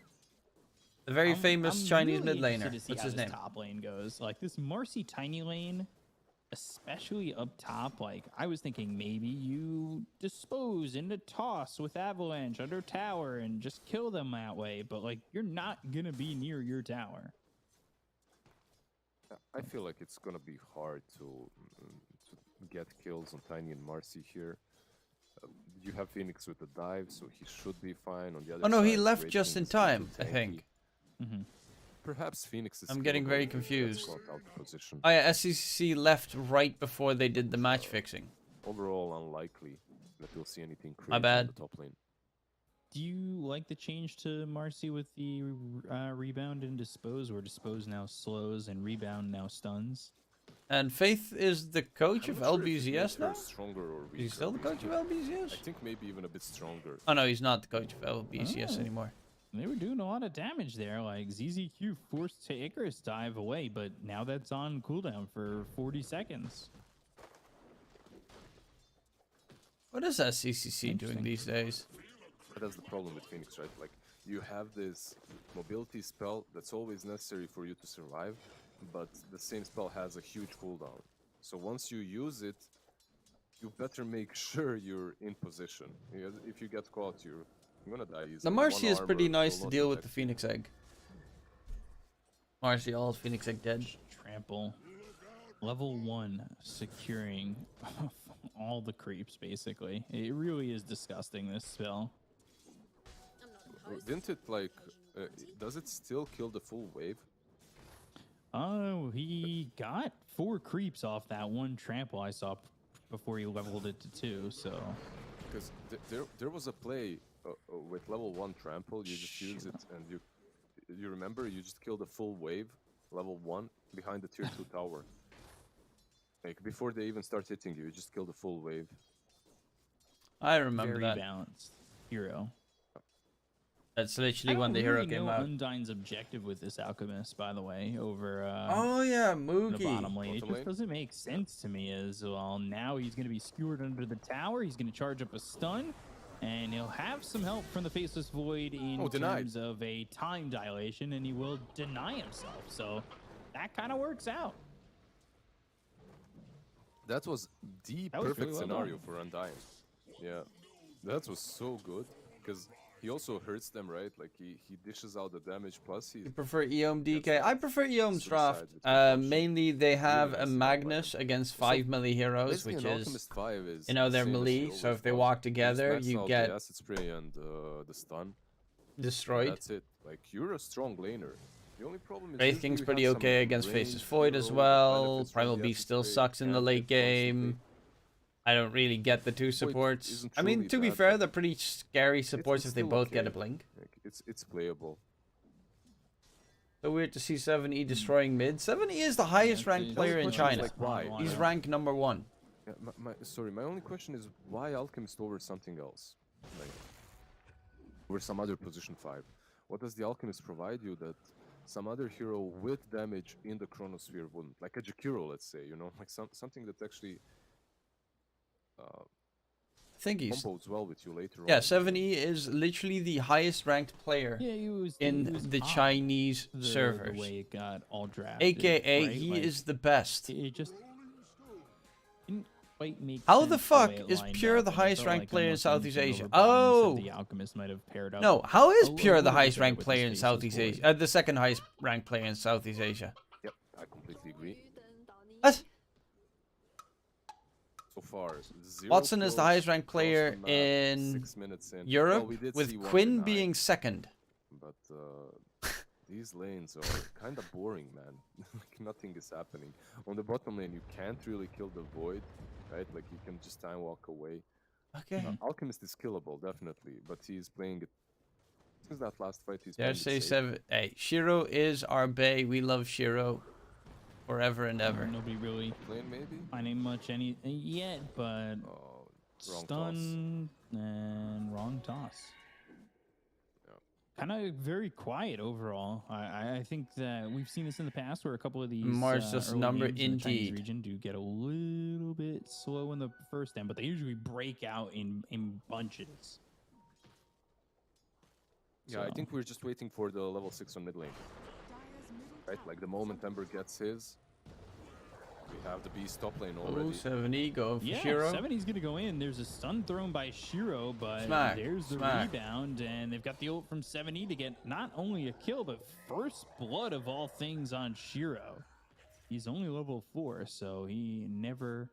the very I'm- famous I'm Chinese really mid interested laner? to see What's how his this name? top lane goes. Like this Marcy tiny lane, especially up top. Like I was thinking maybe you dispose into toss with avalanche under tower and just kill them that way. But like you're not gonna be near your tower. I feel like it's gonna be hard to get kills on Tiny and Marcy here. You have Phoenix with the dive, so he should be fine. On the other Oh no, side, he left Great just King in is too time, I tanky. think. Perhaps Phoenix is. I'm getting very killable if he gets confused. caught out of position. Oh yeah, SCC left right before they did the match fixing. Overall, unlikely that we'll see anything crazy My on bad. the top lane. Do you like the change to Marcy with the rebound and dispose, where dispose now slows and rebound now stuns? And Faith is the coach I'm of not sure if it makes LBZS her now? Stronger or Is weaker. he still the coach of LBZS? I think maybe even a bit stronger. Oh no, he's not the coach of LBZS Oh. anymore. They were doing a lot of damage there. Like ZZQ forced to Icarus dive away, but now that's on cooldown for 40 seconds. What is SCCC doing Interesting. these days? But that's the problem with Phoenix, right? Like, you have this mobility spell that's always necessary for you to survive, but the same spell has a huge cooldown. So once you use it, you better make sure you're in position. Because if you get caught, you're gonna die easily. The Marcy One is pretty armor nice will to not deal with the protect you. Phoenix Egg. Marcy, all Phoenix Egg dead. Trample. Level 1, securing all the creeps, basically. It really is disgusting, this spell. Didn't it, like, does it still kill the full wave? Oh, he got 4 creeps off that one trample I saw before he leveled it to 2, so... Because there was a play with level 1 trample, you just use it and you remember you just kill the full wave, level 1, behind the tier 2 tower. Like before they even start hitting you, you just kill the full wave. I remember Very that. balanced hero. That's I literally don't when the hero really came know out. Undyne's objective with this alchemist, by the way, over Oh yeah, the Mookie. bottom lane. It Bottom just lane? doesn't make sense to me as well. Now he's going to be skewered under the tower. He's going to charge up a stun, and he'll have some help from the Faceless Void in denied. terms of a time dilation, and he will deny himself. So that kind of works out. That was the That was perfect really well scenario done. for Undying. Yeah, that was so good because he also hurts them, right? Like he dishes out the damage plus he You prefer Ehome gets DK? that I prefer Ehome's draft. suicide with compulsion. Mainly they have Really a nicely done by him. Magnus against So 5 melee heroes, basically, which an is, Alchemist 5 is you know, the they're same as melee. he So always if they was. walk He just together, maxes you out get the acid spray and the stun. destroyed. That's it. Like you're a strong laner. The only problem is Wraith usually King's we pretty have some okay against ranged Faceless Void as hero that well. benefits from Primal the Beast acid still spray, sucks in the can't late hit constantly. game. I don't really get the two Void supports. isn't I mean, truly to be bad, fair, but they're pretty scary supports it's if they still both get a okay. blink. Like, it's playable. So weird to see 7E destroying mid. 7E is the highest ranked player in question is, China. like, why? He's ranked number 1. Yeah, my only question is why Alchemist over something else? Like, over some other position 5. What does the Alchemist provide you that some other hero with damage in the Chronosphere wouldn't? Like a Jakiro, let's say, you know? Like something that actually I think he's... combos well with you later Yeah, on. 7E is literally the highest ranked player Yeah, he was in the odd, Chinese the servers. way it got all drafted. AKA, right? he Like, is the best. It just didn't quite make How sense the way fuck it is lined Pure up, the and it highest felt ranked like player in almost Southeast anything Asia? over Bottom Oh! said the Alchemist might have paired up. No, how is a Pure the little bit highest better ranked with player in his Southeast Faceless Asia? The second highest ranked player in Southeast Asia. Yep, I completely agree. What? So far, 0 Watson is the kills highest ranked across player the map, in 6 minutes in. Europe, Well, we did with see one Quinn deny, being second. but these lanes are kind of boring, man. Like nothing is happening. On the bottom lane, you can't really kill the Void, right? Like you can just time walk away. Okay. Alchemist is killable, definitely, but he's playing it. Since that last fight, he's Yeah, playing say it safe. 7. Hey, Shiro is our bae. We love Shiro forever and ever. Nobody really Lane maybe? finding much any yet, but Oh, wrong stun and wrong toss. Kind of very quiet overall. I think that we've seen this in the past where a couple of these Mars just early number games in the Chinese indeed. region do get a little bit slow in the first end, but they usually break out in bunches. Yeah, I think we're just waiting for the level 6 on mid lane. Right, like the moment Ember gets his, we have the Beast top lane already. Oh, 7E go for Yeah, Shiro. 70's gonna go in. There's a stun thrown by Shiro, but Smack, there's the smack. rebound, and they've got the ult from 70 to get not only a kill, but first blood of all things on Shiro. He's only level 4, so he never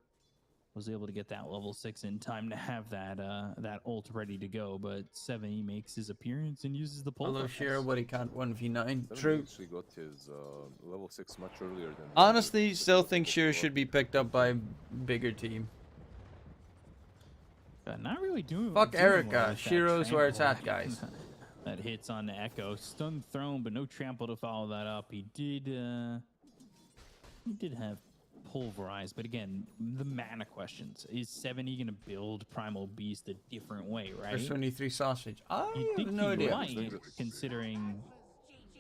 was able to get that level 6 in time to have that that ult ready to go. But 70 makes his appearance and uses the pull. Hello, Shiro, but he can't 1v9. Seven True. actually got his level 6 much earlier than the Honestly, others. still think Shiro should be picked up by a bigger team. Not really doing. Fuck doing well Erica. with that Shiro's where it's at, trample. guys. That hits on the Echo. Stun thrown, but no trample to follow that up. He did have pulverize, but again, the mana questions. Is 70 going to build Primal Beast a different way, right? There's 23 sausage. I You'd have think no he idea. might, considering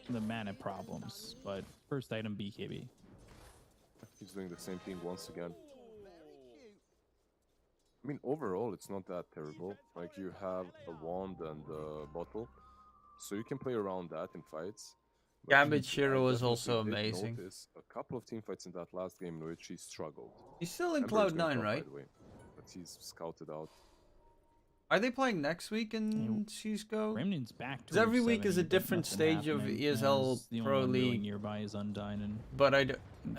the mana problems. But first item, BKB. He's doing the same thing once again. I mean, overall, it's not that terrible. Like, you have a wand and a bottle, so you can play around that in fights. But Gambit I Shiro is definitely also did amazing. notice a couple of team fights in that last game in which he struggled. He's still in Ember is going Cloud9, top, right? By the way, but he's scouted out. Are they playing next week in CSGO? Remnant's back. Because every towards week is a 70, but different nothing stage of happening, ESL as the only Pro one really League. nearby is Undyne, and But I it's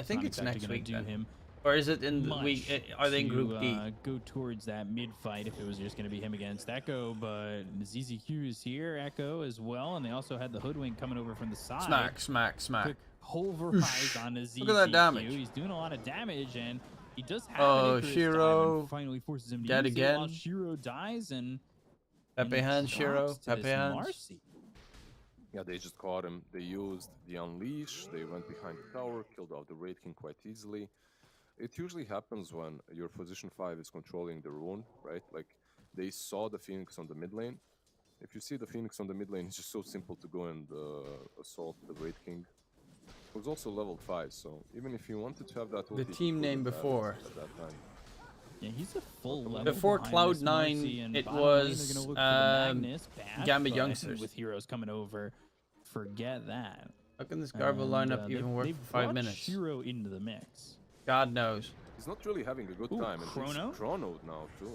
think not it's exactly next gonna week do then. him Or is it in the much week? Are they in to, Group D? Go towards that mid fight if it was just going to be him against Echo, but ZZQ is here, Echo as well, and they also had the Hoodwink coming over from the side. Smack, smack, smack. Quick pulverize on the ZZQ. Look at that damage. He's doing a lot of damage, and he does have Oh, an Icarus Shiro dive and finally forces him to dead use it while again. Shiro dies, and Pepe he hands, Shiro. drops to Pepe this hands. Marcy. Yeah, they just caught him. They used the Unleash. They went behind the tower, killed out the Raid King quite easily. It usually happens when your position 5 is controlling the rune, right? Like, they saw the Phoenix on the mid lane. If you see the Phoenix on the mid lane, it's just so simple to go and assault the Raid King. It was also level 5, so even if you wanted to have that The ulti, you team name couldn't have it before. at that time. Yeah, he's a full level. Before behind this Cloud9, Marcy, and it bottom lane, they're was, gonna look for the Magnus, Gambit but Youngsters. with heroes coming over, forget that. How can this Garbo And, lineup even work they've for 5 brought minutes? Shiro into the mix. God knows. He's not really having a good time. And Chrono? he's chronoed now too.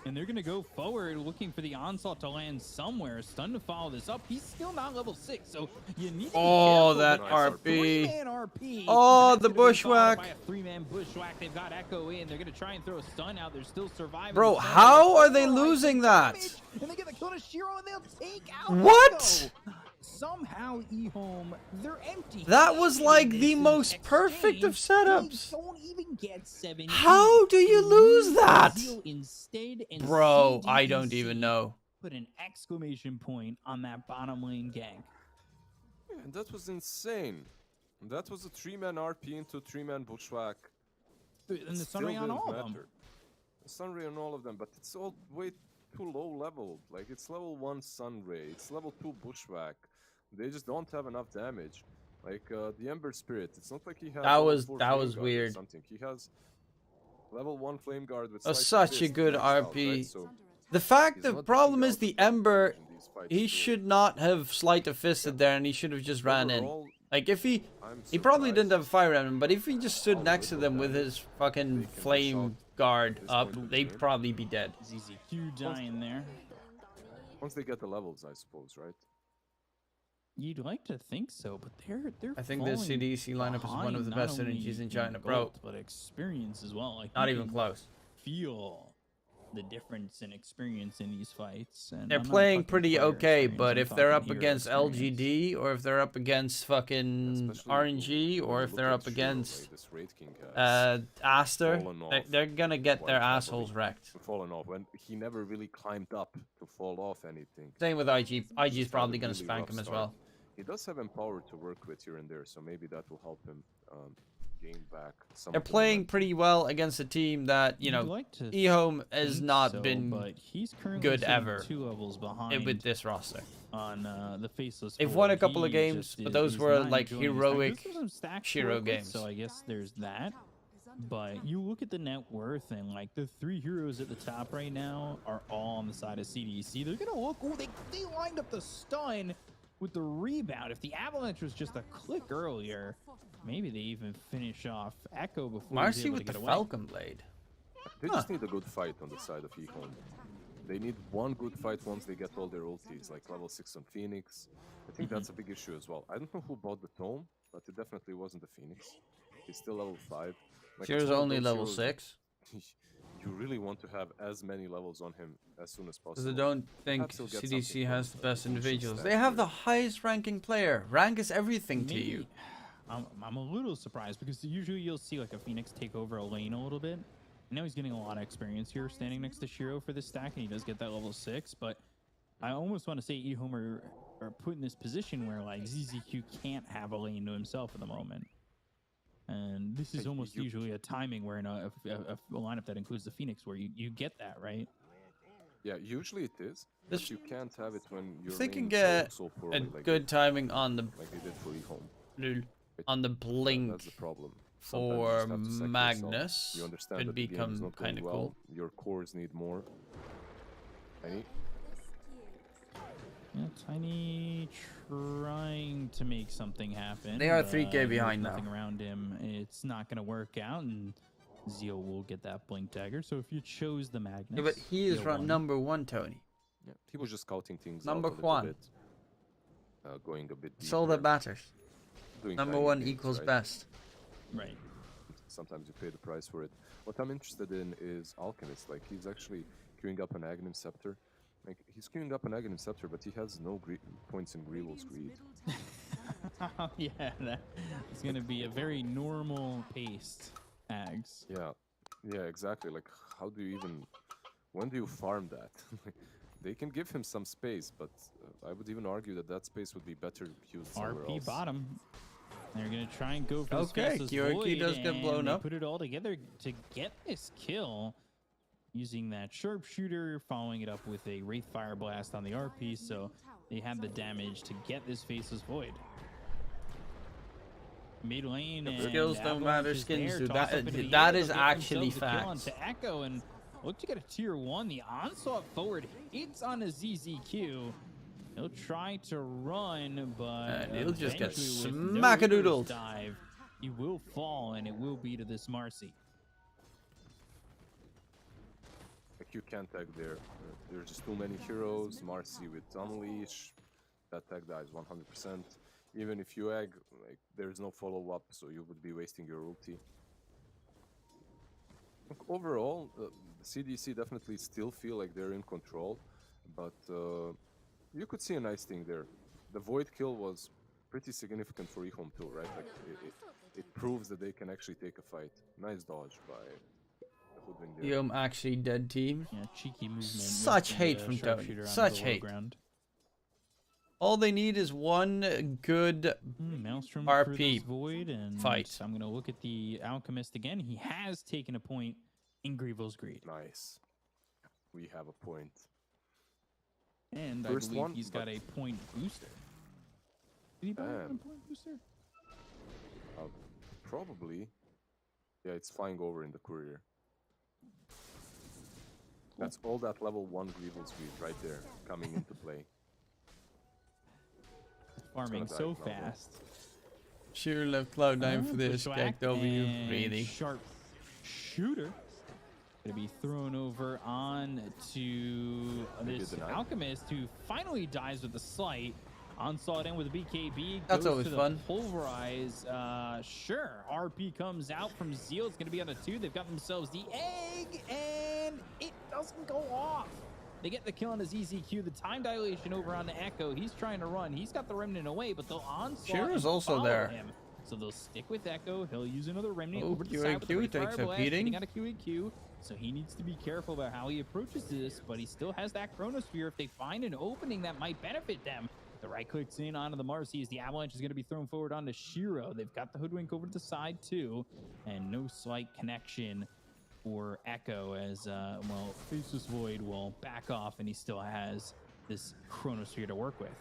And they're going to go forward looking for the onslaught to land somewhere. Stun to follow this up. He's still not level 6, so you need to be careful. that Nice RP. Three-man RP. Oh, And the that's gonna be bushwhack. followed by a three-man bushwhack. They've got Echo in. They're going to try and throw a stun out. They're still surviving. Bro, The stun how is are they alright, losing damage, that? And they get the kill to Shiro, and they'll take out What? Echo. Somehow, Ehome, they're empty. That was like the In most perfect of exchange, setups. they don't even get 7. How do you lose that? Instead, and Bro, I CDEC don't even know. put an exclamation point on that bottom lane gank. Yeah, and that was insane. That was a 3-man RP into 3-man bushwhack. And the Still sunray on didn't all of them. matter. The sunray on all of them, but it's all way too low level. Like, it's level 1 sunray, it's level 2 bushwhack. They just don't have enough damage. Like the Ember Spirit, it's not like he has. That level was 4 that Flame was Guard or weird. Something. He has level 1 Flame Guard with. That's Slice of such a Fist good maxed out, RP. right? So The fact, he's the not problem missing is out the on Ember. damage in these fights He too. should not have sleight of fisted there, and he should have just ran in. Overall, Like if he I'm probably didn't surprised. have fire emblem, but if he just stood How next to little them with damage his fucking they can dish flame out guard at this up, point of the they'd game. probably be dead. ZZQ dying there. Once they get the levels, I suppose, right? You'd like to think so, but they're. I think the falling CDEC lineup is one of the behind, best not only synergies in China, bro. gold, but experience as well. Like Not you even can close. Feel the difference in experience in these fights. And They're I'm not playing talking pretty player okay, experience, but I'm if they're talking up hero against experience. LGD or if they're up against fucking Especially RNG when or you if look they're at up Shiro, against like, this Raid King has Aster, fallen off they're gonna get quite their heavily. assholes wrecked. fallen off when he never really climbed up to fall off anything. Same with IG. IG's Just had probably a gonna really spank rough him as start. well. He does have Empower to work with here and there, so maybe that will help him gain back some. They're of the playing momentum. pretty well against a team that, you You'd know, like to Ehome has think not so, been but he's currently good sitting ever 2 levels behind with this roster. on the faceless. They've four. won a couple of He games, just but is- those he's were, not like, enjoying his time. heroic There's some stacks to Shiro work with, games. So I guess there's that. But you look at the net worth, and like the 3 heroes at the top right now are all on the side of CDEC. They're gonna look. Oh, they lined up the stun with the rebound. If the avalanche was just a click earlier, maybe they even finish off Echo before he was Marcy able with to the get away. Falcon Blade. They just need a good fight on the side of Ehome. They need one good fight once they get all their ultis, like level 6 on Phoenix. I think that's a big issue as well. I don't know who bought the Tome, but it definitely wasn't the Phoenix. He's still level 5. Like, Shear's it's one of only those level heroes 6. You really want to have as many levels on him as soon as Because possible. I don't think Perhaps he'll get CDC something has from the best the bullshit individuals. stat They have here. the highest ranking player. Rank is everything to Maybe- you. I'm a little surprised because usually you'll see like a Phoenix take over a lane a little bit. I know he's getting a lot of experience here standing next to Shiro for this stack, and he does get that level 6, but I almost want to say Ehome are put in this position where like ZZQ can't have a lane to himself at the moment. And this is Hey, almost you- usually a timing where in a lineup that includes the Phoenix where you get that, right? Yeah, usually it is. This- But you can't have it when you're If they can laning get so a poorly, like good timing on the like they did for Ehome. That's blink the problem. Sometimes for you just have to sack yourself. Magnus, You understand could that the game become is not going kinda well. cool. Your cores need more. Any? Yeah, Tiny trying to make something happen. They are but 3K with behind now. nothing around him. It's not going to work out, and Zeal will get that blink dagger. So if you chose the Magnus, Yeah, but he is Zeal won. number 1, Tony. Yeah, he was just scouting things Number out a little one. bit. Going a bit It's all deeper, that matters. doing Number tiny 1 things, equals right? best. Right. Sometimes you pay the price for it. What I'm interested in is Alchemist. Like, he's actually queuing up an Aghanim Scepter. Like, he's queuing up an Aghanim Scepter, but he has no points in Grieval's Greed. Oh, yeah, that's going to be a very normal paced Ags. Yeah, yeah, exactly. Like, how do you even... When do you farm that? They can give him some space, but I would even argue that that space would be better used somewhere RP else. bottom. They're going to try and go for Okay, this Kyorki does get blown and they up. put it all together to get this kill using that sharpshooter, following it up with a Wraith Fire Blast on the RP, so they have the damage to get this Faceless Void. Mid lane and skills don't Avalanche matter, is skins there, do. toss That- up into the that air, is they'll get actually themselves the kill facts. onto Echo and look to get a tier 1. The onslaught forward hits on a ZZQ. He'll try to run, but And he'll just get eventually with no smack-a-doodled. reverse dive, he will fall, and it will be to this Marcy. Like, you can't tag there. There's just too many heroes. Marcy with Unleash. That tag dies 100%. Even if you egg, like, there's no follow-up, so you would be wasting your ulti. Look, overall, the CDC definitely still feel like they're in control, but you could see a nice thing there. The Void kill was pretty significant for Ehome too, right? Like, it proves that they can actually take a fight. Nice dodge by the Hoodwink there. Ehome actually dead team. Yeah, cheeky movement. Such hate from Tony. Such hate. Ground. All they need is one good Maelstrom RP Void and fight. I'm going to look at the Alchemist again. He has taken a point in Grievel's Greed. Nice. We have a point. And First I believe one, he's got a point booster. Did he buy a point booster? Probably. Yeah, it's flying over in the courier. That's all that level 1 Grievel's Greed right there coming into play. Farming so fast. Sure left Cloud9 for this. Gag W. Really. Sharp shooter. Gonna be thrown over on to this Alchemist, who finally dies with a slight. Onslaught in with a BKB. That's goes always to the fun. Pulverize. Sure. RP comes out from Zeal. It's gonna be on a 2. They've got themselves the egg, and it doesn't go off. They get the kill on his EZQ. The time dilation over on the Echo. He's trying to run. He's got the Remnant away, but they'll onslaught. Sure is also there. Him. So they'll stick with Echo. He'll use another Remnant Oh, over to the side with the QAQ takes a beating. He got a QAQ, so he needs to be careful about how he approaches this, but he still has that Chronosphere. If they find an opening that might benefit them, the right clicks in onto the Marcy as the Avalanche is going to be thrown forward onto Shiro. They've got the Hoodwink over to the side too, and no slight connection for Echo as, well, Faceless Void will back off, and he still has this Chronosphere to work with.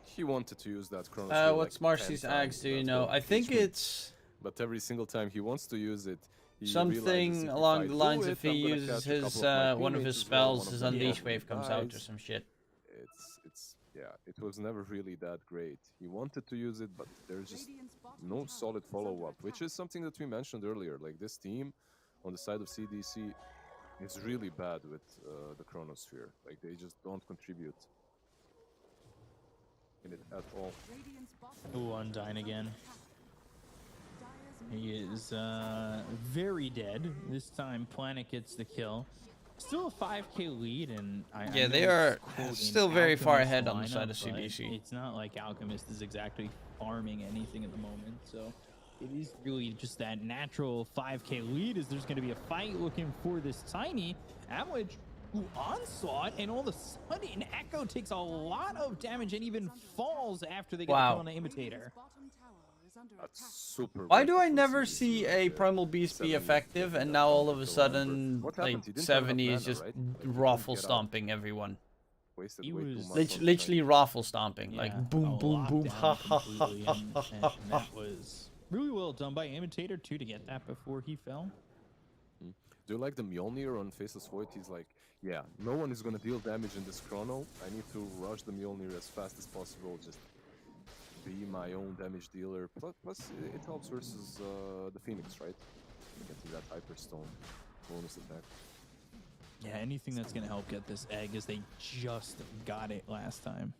He wanted to use that Chronosphere. What's like Marcy's 10 axe? times. Do you That's know? what I think engagement. it's But every single time he wants to use it, he something realizes if along I the do lines it, if he I'm gonna uses catch a his couple of my one of his teammates as well, spells, one of his them Unleash Wave comes out or dies. some shit. It's yeah, it was never really that great. He wanted to use it, but there's just no solid follow-up, which is something that we mentioned earlier. Like, this team on the side of CDC is really bad with the Chronosphere. Like, they just don't contribute in it at all. Oh, Undyne again. He is very dead. This time Planet gets the kill. Still a 5k lead, and Yeah, I they know are it's quoting still very far Alchemist ahead on the lineup, side of but CDC. It's not like Alchemist is exactly farming anything at the moment, so it is really just that natural 5k lead as there's going to be a fight looking for this tiny Avalanche who onslaught, and all of a sudden Echo takes a lot of damage and even falls after they get the kill on the Imitator. That's super. Why weak do I from never CDC see right a there. Primal Beast be 70 effective, and now all of a sudden, What like, happened? He didn't have enough 70 is mana, just right? Like, he couldn't raffle get out. stomping everyone. Wasted He way too was much on Literally the raffle stomping, Yeah, like boom, boom, boom, ha ha ha completely, ha and ha that was really well done by Imitator too to get that before he fell. Do you like the Mjolnir on Faceless Void? He's like, yeah, no one is gonna deal damage in this chrono. I need to rush the Mjolnir as fast as possible. Just be my own damage dealer. Plus it helps versus the Phoenix, right? Getting that Hyperstone bonus attack. Yeah, anything that's gonna help get this egg, as they just got it last time.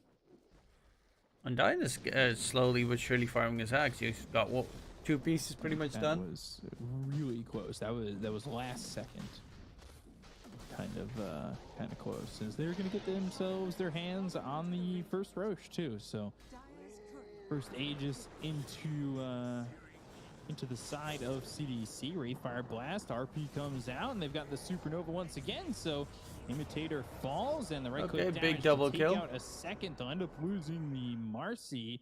Undyne is slowly but surely farming his axe. He's got what, 2 pieces pretty much That done. was really close. That was last second. Kind of close, as they're gonna get themselves their hands on the first Roche too. So first Aegis into the side of CDC. Wraithfire Blast, RP comes out, and they've got the Supernova once again. So Imitator falls, and the right click Okay, damage big to double take kill. out a second. They'll end up losing the Marcy.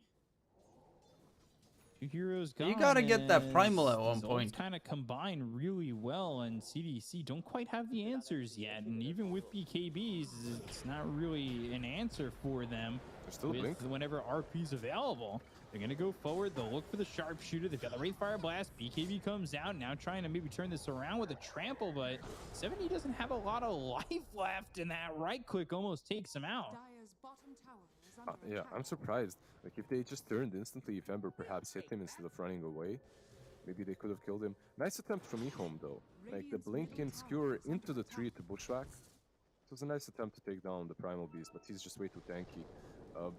2 heroes gone. You gotta get that primal at one These ults point. kind of combine really well, and CDC don't quite have the answers yet. And even with BKBs, it's not really an answer for them. There's still With Blink. whenever RP's available, they're gonna go forward. They'll look for the sharpshooter. They've got the Wraithfire Blast. BKB comes out now, trying to maybe turn this around with a trample, but 70 doesn't have a lot of life left, and that right click almost takes him out. Yeah, I'm surprised. Like, if they just turned instantly, if Ember perhaps hit him instead of running away, Maybe they could have killed him. Nice attempt from Ehome though. Like the blinking skewer into the tree to bushwhack. It was a nice attempt to take down the Primal Beast, but he's just way too tanky.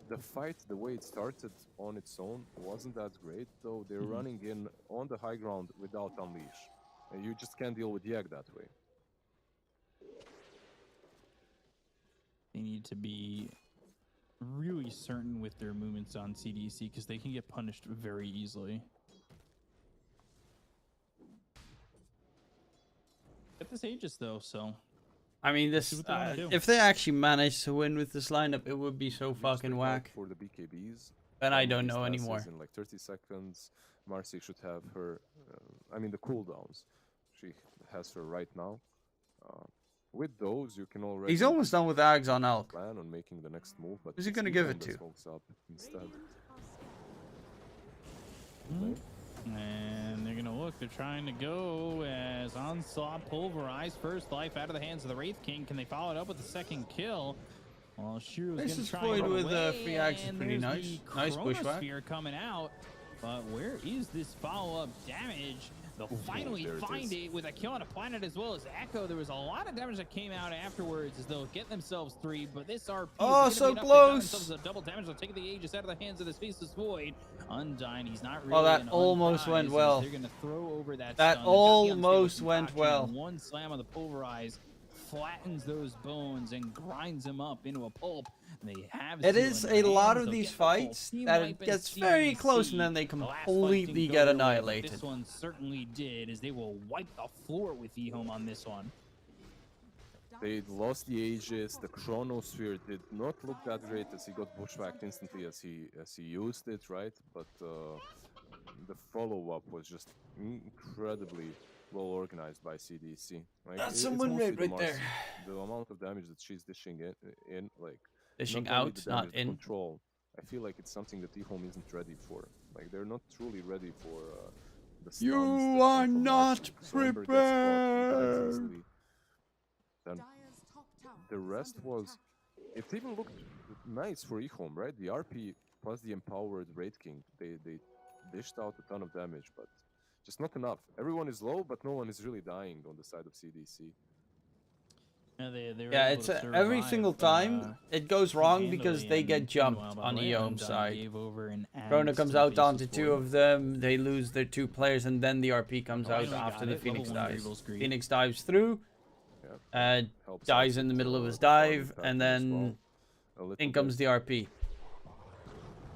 The fight, the way it started on its own, wasn't that great, though they're running in on the high ground without Unleash. And you just can't deal with the egg that way. They need to be really certain with their movements on CDEC because they can get punished very easily. Get this Aegis though, so I mean, this if they actually manage to win with this lineup, it would be so fucking whack. For the BKBs, But I don't know anymore. In like 30 seconds, Marcy should have her. I mean, the cooldowns. She has her right now. With those, you can already. He's almost done with Ags on Alk. Plan on making the next move, but who's he gonna give it to? Up instead. And they're gonna look. They're trying to go as Onslaught pulverized first life out of the hands of the Wraith King. Can they follow it up with the second kill? Well, Shiro's This gonna is try Floyd and with away, free Ags is pretty and nice. there's the Nice bushwhack. Chronosphere coming out, but where is this follow-up damage? They'll finally find it with a kill on a planet as well as Echo. There was a lot of damage that came out afterwards as they'll get themselves 3, but this RP is so gonna be enough to close. got themselves a double damage. They'll take the Aegis out of the hands of this Faceless Void. Undyne, he's not really. Oh, that almost went well. They're gonna throw over that. That stun. almost went well. One slam on the pulverize flattens those bones and grinds them up into a pulp. They have it is a lot of these fights that it gets very close and then they completely get annihilated. This one certainly did, as they will wipe the floor with Ehome on this one. They lost the Aegis. The Chronosphere did not look that great as he got bushwhacked instantly as he used it, right? But the follow-up was just incredibly well organized by CDEC. Like, That's some win rate right there. The amount of damage that she's dishing in like dishing not out, not in. Control. I feel like it's something that Ehome isn't ready for. Like they're not truly ready for the stuns. You are not prepared. Then the rest was, it even looked nice for Ehome, right? The RP plus the empowered Wraith King, they dished out a ton of damage, but just not enough. Everyone is low, but no one is really dying on the side of CDEC. Yeah, it's every single time it goes wrong because they get jumped on Ehome's side. Chrono comes out onto 2 of them, they lose their 2 players, and then the RP comes out after the Phoenix dives. Phoenix dives through, dies in the middle of his dive, and then in comes the RP.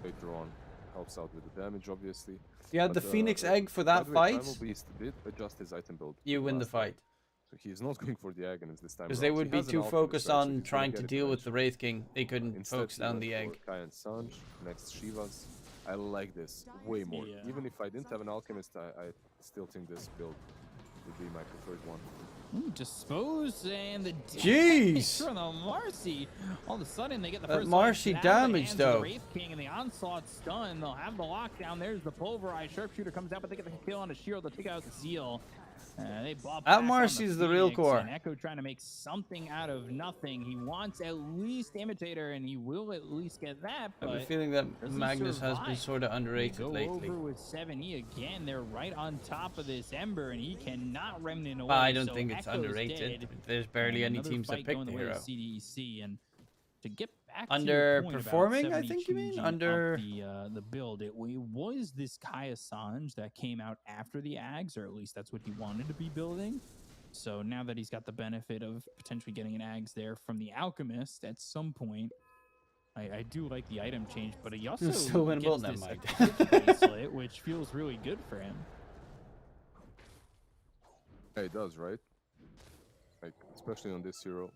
Later on, helps out with the damage, obviously. If you had the Phoenix egg for that fight, Beast did adjust his item build. You win the fight. So he's not going for the Aghanim's this time. Because they would be too focused on trying to deal with the Wraith King. They couldn't focus on the egg. Kai and Sanj, next Shivas. I like this way more. Yeah. Even if I didn't have an Alchemist, I still think this build would be my preferred one. Dispose and the jeez from the Marcy. All of a sudden they get the first Marcy damage though. Wraith King and the onslaught stun. They'll have the lockdown. There's the pulverized sharpshooter comes out, but they get the kill on a shield to take out Zeal. They bop that Marcy's the real core. And Echo trying to make something out of nothing. He wants at least Imitator, and he will at least get that. But I have a feeling that Magnus has been sort of underrated lately. Over with 7E again. They're right on top of this Ember, and he cannot remnant away. I don't think it's underrated. Dead. There's barely any teams that pick the hero. CDEC, and to get back underperforming, I think you mean under the build. It was this Kai Assange that came out after the Ags, or at least that's what he wanted to be building. So now that he's got the benefit of potentially getting an Ags there from the Alchemist at some point, I do like the item change, but he also still gets this bracelet, which feels really good for him. Yeah, it does, right? Like especially on this hero,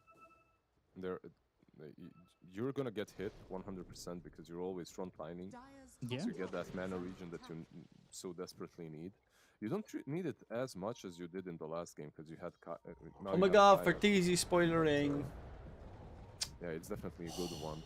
you're gonna get hit 100% because you're always frontlining. Yeah. So you get that mana region that you so desperately need. You don't need it as much as you did in the last game because you had. Oh my god, Fertizi spoilering. Yeah, it's definitely a good one.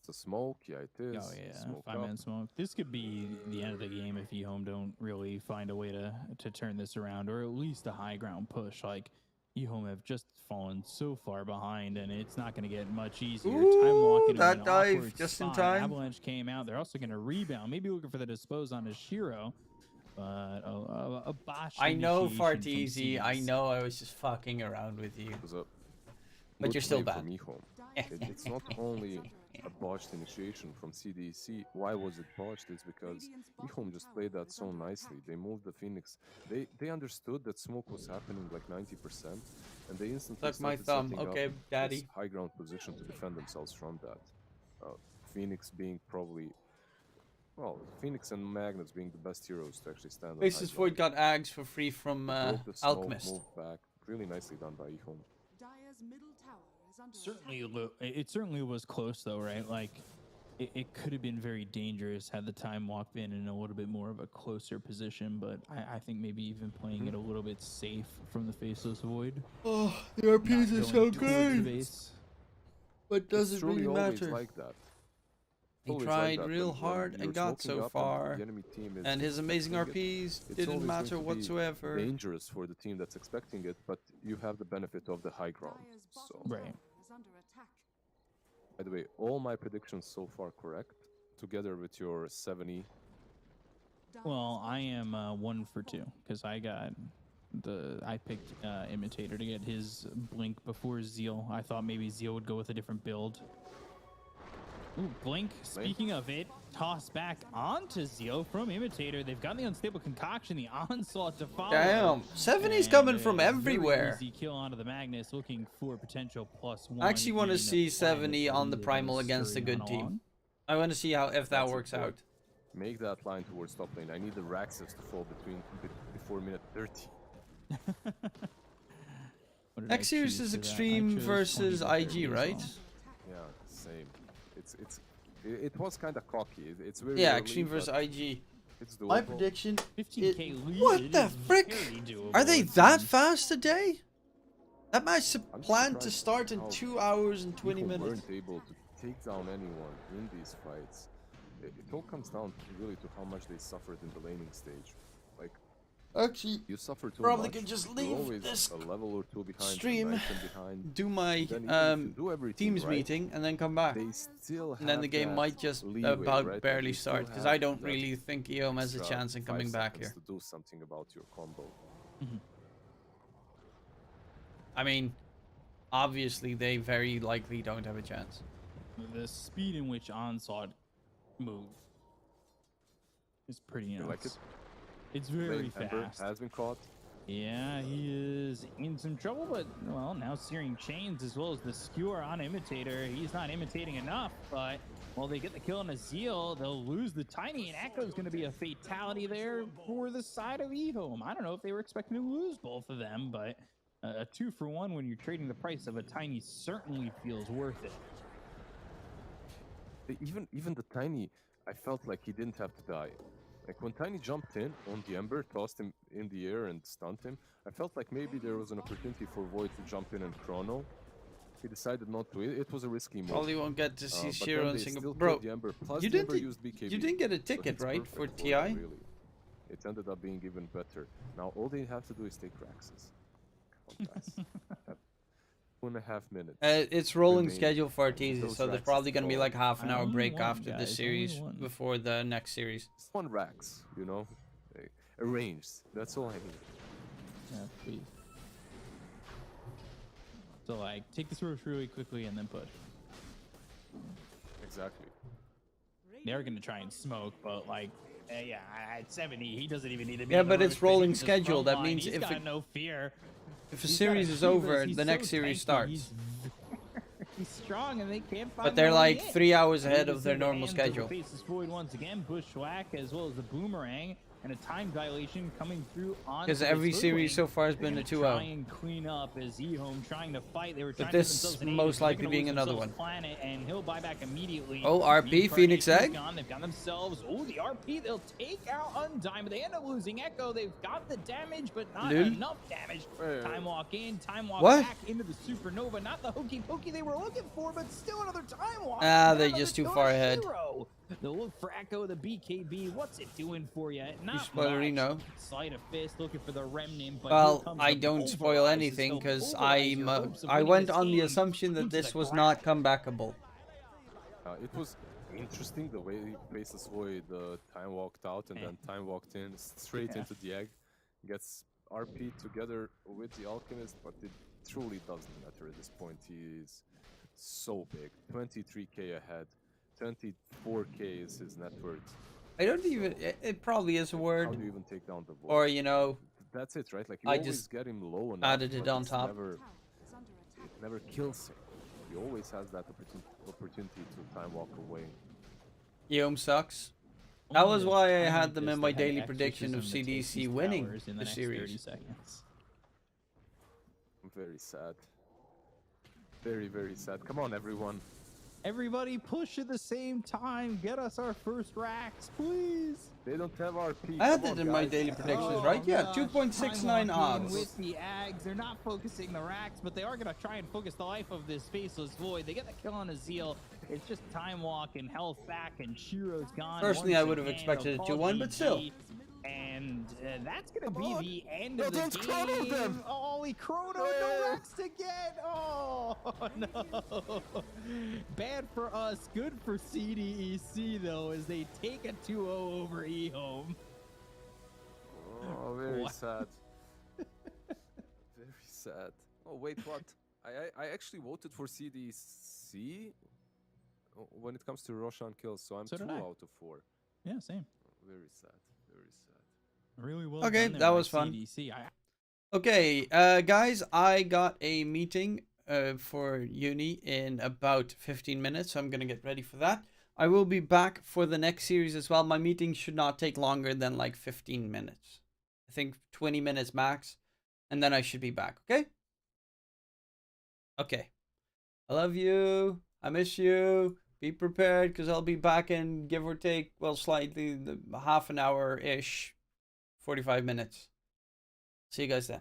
It's a smoke, yeah, it is. Oh yeah, 5-man smoke. This could be the end of the game if Ehome don't really find a way to turn this around, or at least a high ground push. Like Ehome have just fallen so far behind, and it's not going to get much easier. Ooh, Time walking that in an dive awkward just in spot. time. Avalanche came out. They're also going to rebound. Maybe looking for the dispose on Ashiro. But a botch. I know initiation Farteezy. from I CDEC. know I was just fucking around with you. It was a But good you're still play bad. from Ehome. It's not only a botched initiation from CDEC. Why was it botched? It's because Ehome just played that so nicely. They moved the Phoenix. They understood that smoke was happening like 90%, and they instantly Suck my started thumb. setting Okay, up daddy. this high ground position to defend themselves from that. Phoenix being probably, well, Phoenix and Magnus being the best heroes to actually stand on high Basis Void ground. got Ags for free from Broke the smoke, Alchemist. moved back. Really nicely done by Ehome. It certainly was close though, right? Like it could have been very dangerous had the time walk been in a little bit more of a closer position, but I think maybe even playing it a little bit safe from the Faceless Void. Oh, the RPs are Not so going towards the good. base. But does It's it really truly always matter? like that. He Always tried like that. real When hard you're and got smoking so up far, the enemy team is and his amazing expecting it, RPs it's didn't always going matter to be whatsoever. dangerous for the team that's expecting it, but you have the benefit of the high ground. So, Right. by the way, all my predictions so far correct, together with your 70. Well, I am 1 for 2 because I picked Imitator to get his blink before Zeal. I thought maybe Zeal would go with a different build. Ooh, blink. Speaking of it, toss back onto Zeal from Imitator. They've got the unstable concoction, the onslaught to follow. Damn, 70's And coming a from very everywhere. Easy kill onto the Magnus, looking for potential +1. I actually want to in see a 70 planet on the lead Primal that's against a scurrying good team. on. I want to see how if that That's works important. out. Make that line towards top lane. I need the Raxus to fall before minute 30. What did I X Series choose is for that? I Extreme chose versus 20 to 30 IG, as right? well. Yeah, same. It was kind of cocky. It's very Yeah, early, Extreme versus but IG. it's doable. My prediction. 15K lead. What it the is frick? very doable, Are they it that seems. fast today? That match I'm planned to surprised start in how 2 hours and 20 Ehome minutes. weren't able to take down anyone in these fights. It all comes down really to how much they suffered in the laning stage. Like, Actually, you suffer too probably much, could just you're leave always this a level or two behind, stream, an item behind. do my Then even if you do everything Teams right, meeting, and then come back. They still have And then the game that might just leeway, about right? Like, barely you still start, because have I don't that really think Ehome has a extra chance in 5 coming back seconds here. to do something about your combo. I mean, obviously they very likely don't have a chance. The speed in which Onslaught move is pretty nuts. like it? It's very Lane Ember fast. has been caught. Yeah, he is in some trouble, but, well, now Searing Chains as well as the Skewer on Imitator. He's not imitating enough, but, well, they get the kill on a Zeal. They'll lose the Tiny, and Echo's going to be a fatality there for the side of Ehome. I don't know if they were expecting to lose both of them, but a 2-for-1 when you're trading the price of a Tiny certainly feels worth it. Even the Tiny, I felt like he didn't have to die. Like when Tiny jumped in on the Ember, tossed him in the air and stunned him, I felt like maybe there was an opportunity for Void to jump in and chrono. He decided not to. It was a risky move. Probably won't get to see But Shiro then and they Singapore. still Bro, killed the Ember, plus you the didn't Ember used BKB. you didn't get a So ticket, it's right, perfect for them, TI? really. It ended up being even better. Now all they have to do is take Raxus. Come on, guys. 2.5 minutes. It's rolling remain. schedule for Arteezy, Those so there's Raxus probably going to be fall. like half an hour Only break one, after guys, this only series one. before the next series. Just one Rax, you know? Arranged. That's all I need. Yeah, please. So, like, take this rush really quickly and then push. Exactly. They're going to try and smoke, but, like, yeah, at 70, he doesn't even need to be Yeah, in the but it's rotation. rolling He can just schedule. That frontline. means He's if got it- no fear. If a He's got series a is Shivas, over, he's the next so series tanky, starts. He's strong, and they can't find But they're no like way in. 3 hours ahead You of can their see the normal hands of the schedule. Faceless Void once again, Bushwhack, as well as the Boomerang, and a time dilation coming through on. Because every series so far has been a 2-0. Try and clean up as Ehome trying to fight. They were trying But to this get themselves an most ace, they're likely gonna being lose another themselves one. Planet, and he'll buy back immediately. Oh, RP, Phoenix Egg. Gone. They've got themselves. Oh, the RP. They'll take out Undyne, but they end up losing Echo. They've got the damage, but not Lul. enough damage. Hey. Time walk in, time walk What? back into the Supernova. Not the hokey pokey they were looking for, but still another time walk. Ah, And they're another just too kill far to ahead. Shiro. The little Fracco, the BKB, what's it doing for you? Not spoil much. Reno. Sleight of fist, looking for the remnant. But Well, here comes I the don't spoil Pulverize. anything So because Pulverize your hopes of I winning went this on the game assumption that into this the was ground. not comebackable. It was interesting the way Faceless Void time walked out and then time walked in straight into the egg. Gets RP together with the Alchemist, but it truly doesn't matter at this point. He is so big. 23k ahead. 24k is his net worth. I don't even, it probably is a How word. do you even take down the Void? Or, you know, That's it, right? Like you I always just get him low enough, added it but on it's top. it never kills him. He always has that opportunity to time walk away. Ehome sucks. That was why I Time had like them this, in they my had daily prediction of exorcism that takes CDEC these winning towers in the next series. 30 seconds. I'm very sad. Very, very sad. Come on, everyone. Everybody push at the same time. Get us our first racks, please. They don't have RP. I had Come it on, in my guys. daily predictions, Oh, right? Yeah, gosh. 2.69 Time walking odds. with the Ags. They're not focusing the racks, but they are going to try and focus the life of this Faceless Void. They get the kill on Azeel. It's just time walk and health back, and Shiro's gone. Personally, once I would have again. expected They'll it to call win, but still. GG. And that's going to Come be on. the end No, of the don't game. chrono them. Oh, he chronoed no racks to get. Oh, no. Bad for us. Good for CDEC, though, as they take a 2-0 over Ehome. Oh, very What? sad. Very sad. Oh, wait, what? I actually voted for CDC when it comes to Roshan kills, so I'm So 2 did I. out of 4. Yeah, same. Very sad. Very sad. Really well. Okay, done there that by was fun. CDC. Okay, guys, I got a meeting for uni in about 15 minutes, so I'm going to get ready for that. I will be back for the next series as well. My meeting should not take longer than like 15 minutes. I think 20 minutes max, and then I should be back, okay? Okay. I love you. I miss you. Be prepared, because I'll be back in, give or take, well, slightly, half an hour-ish, 45 minutes. See you guys then.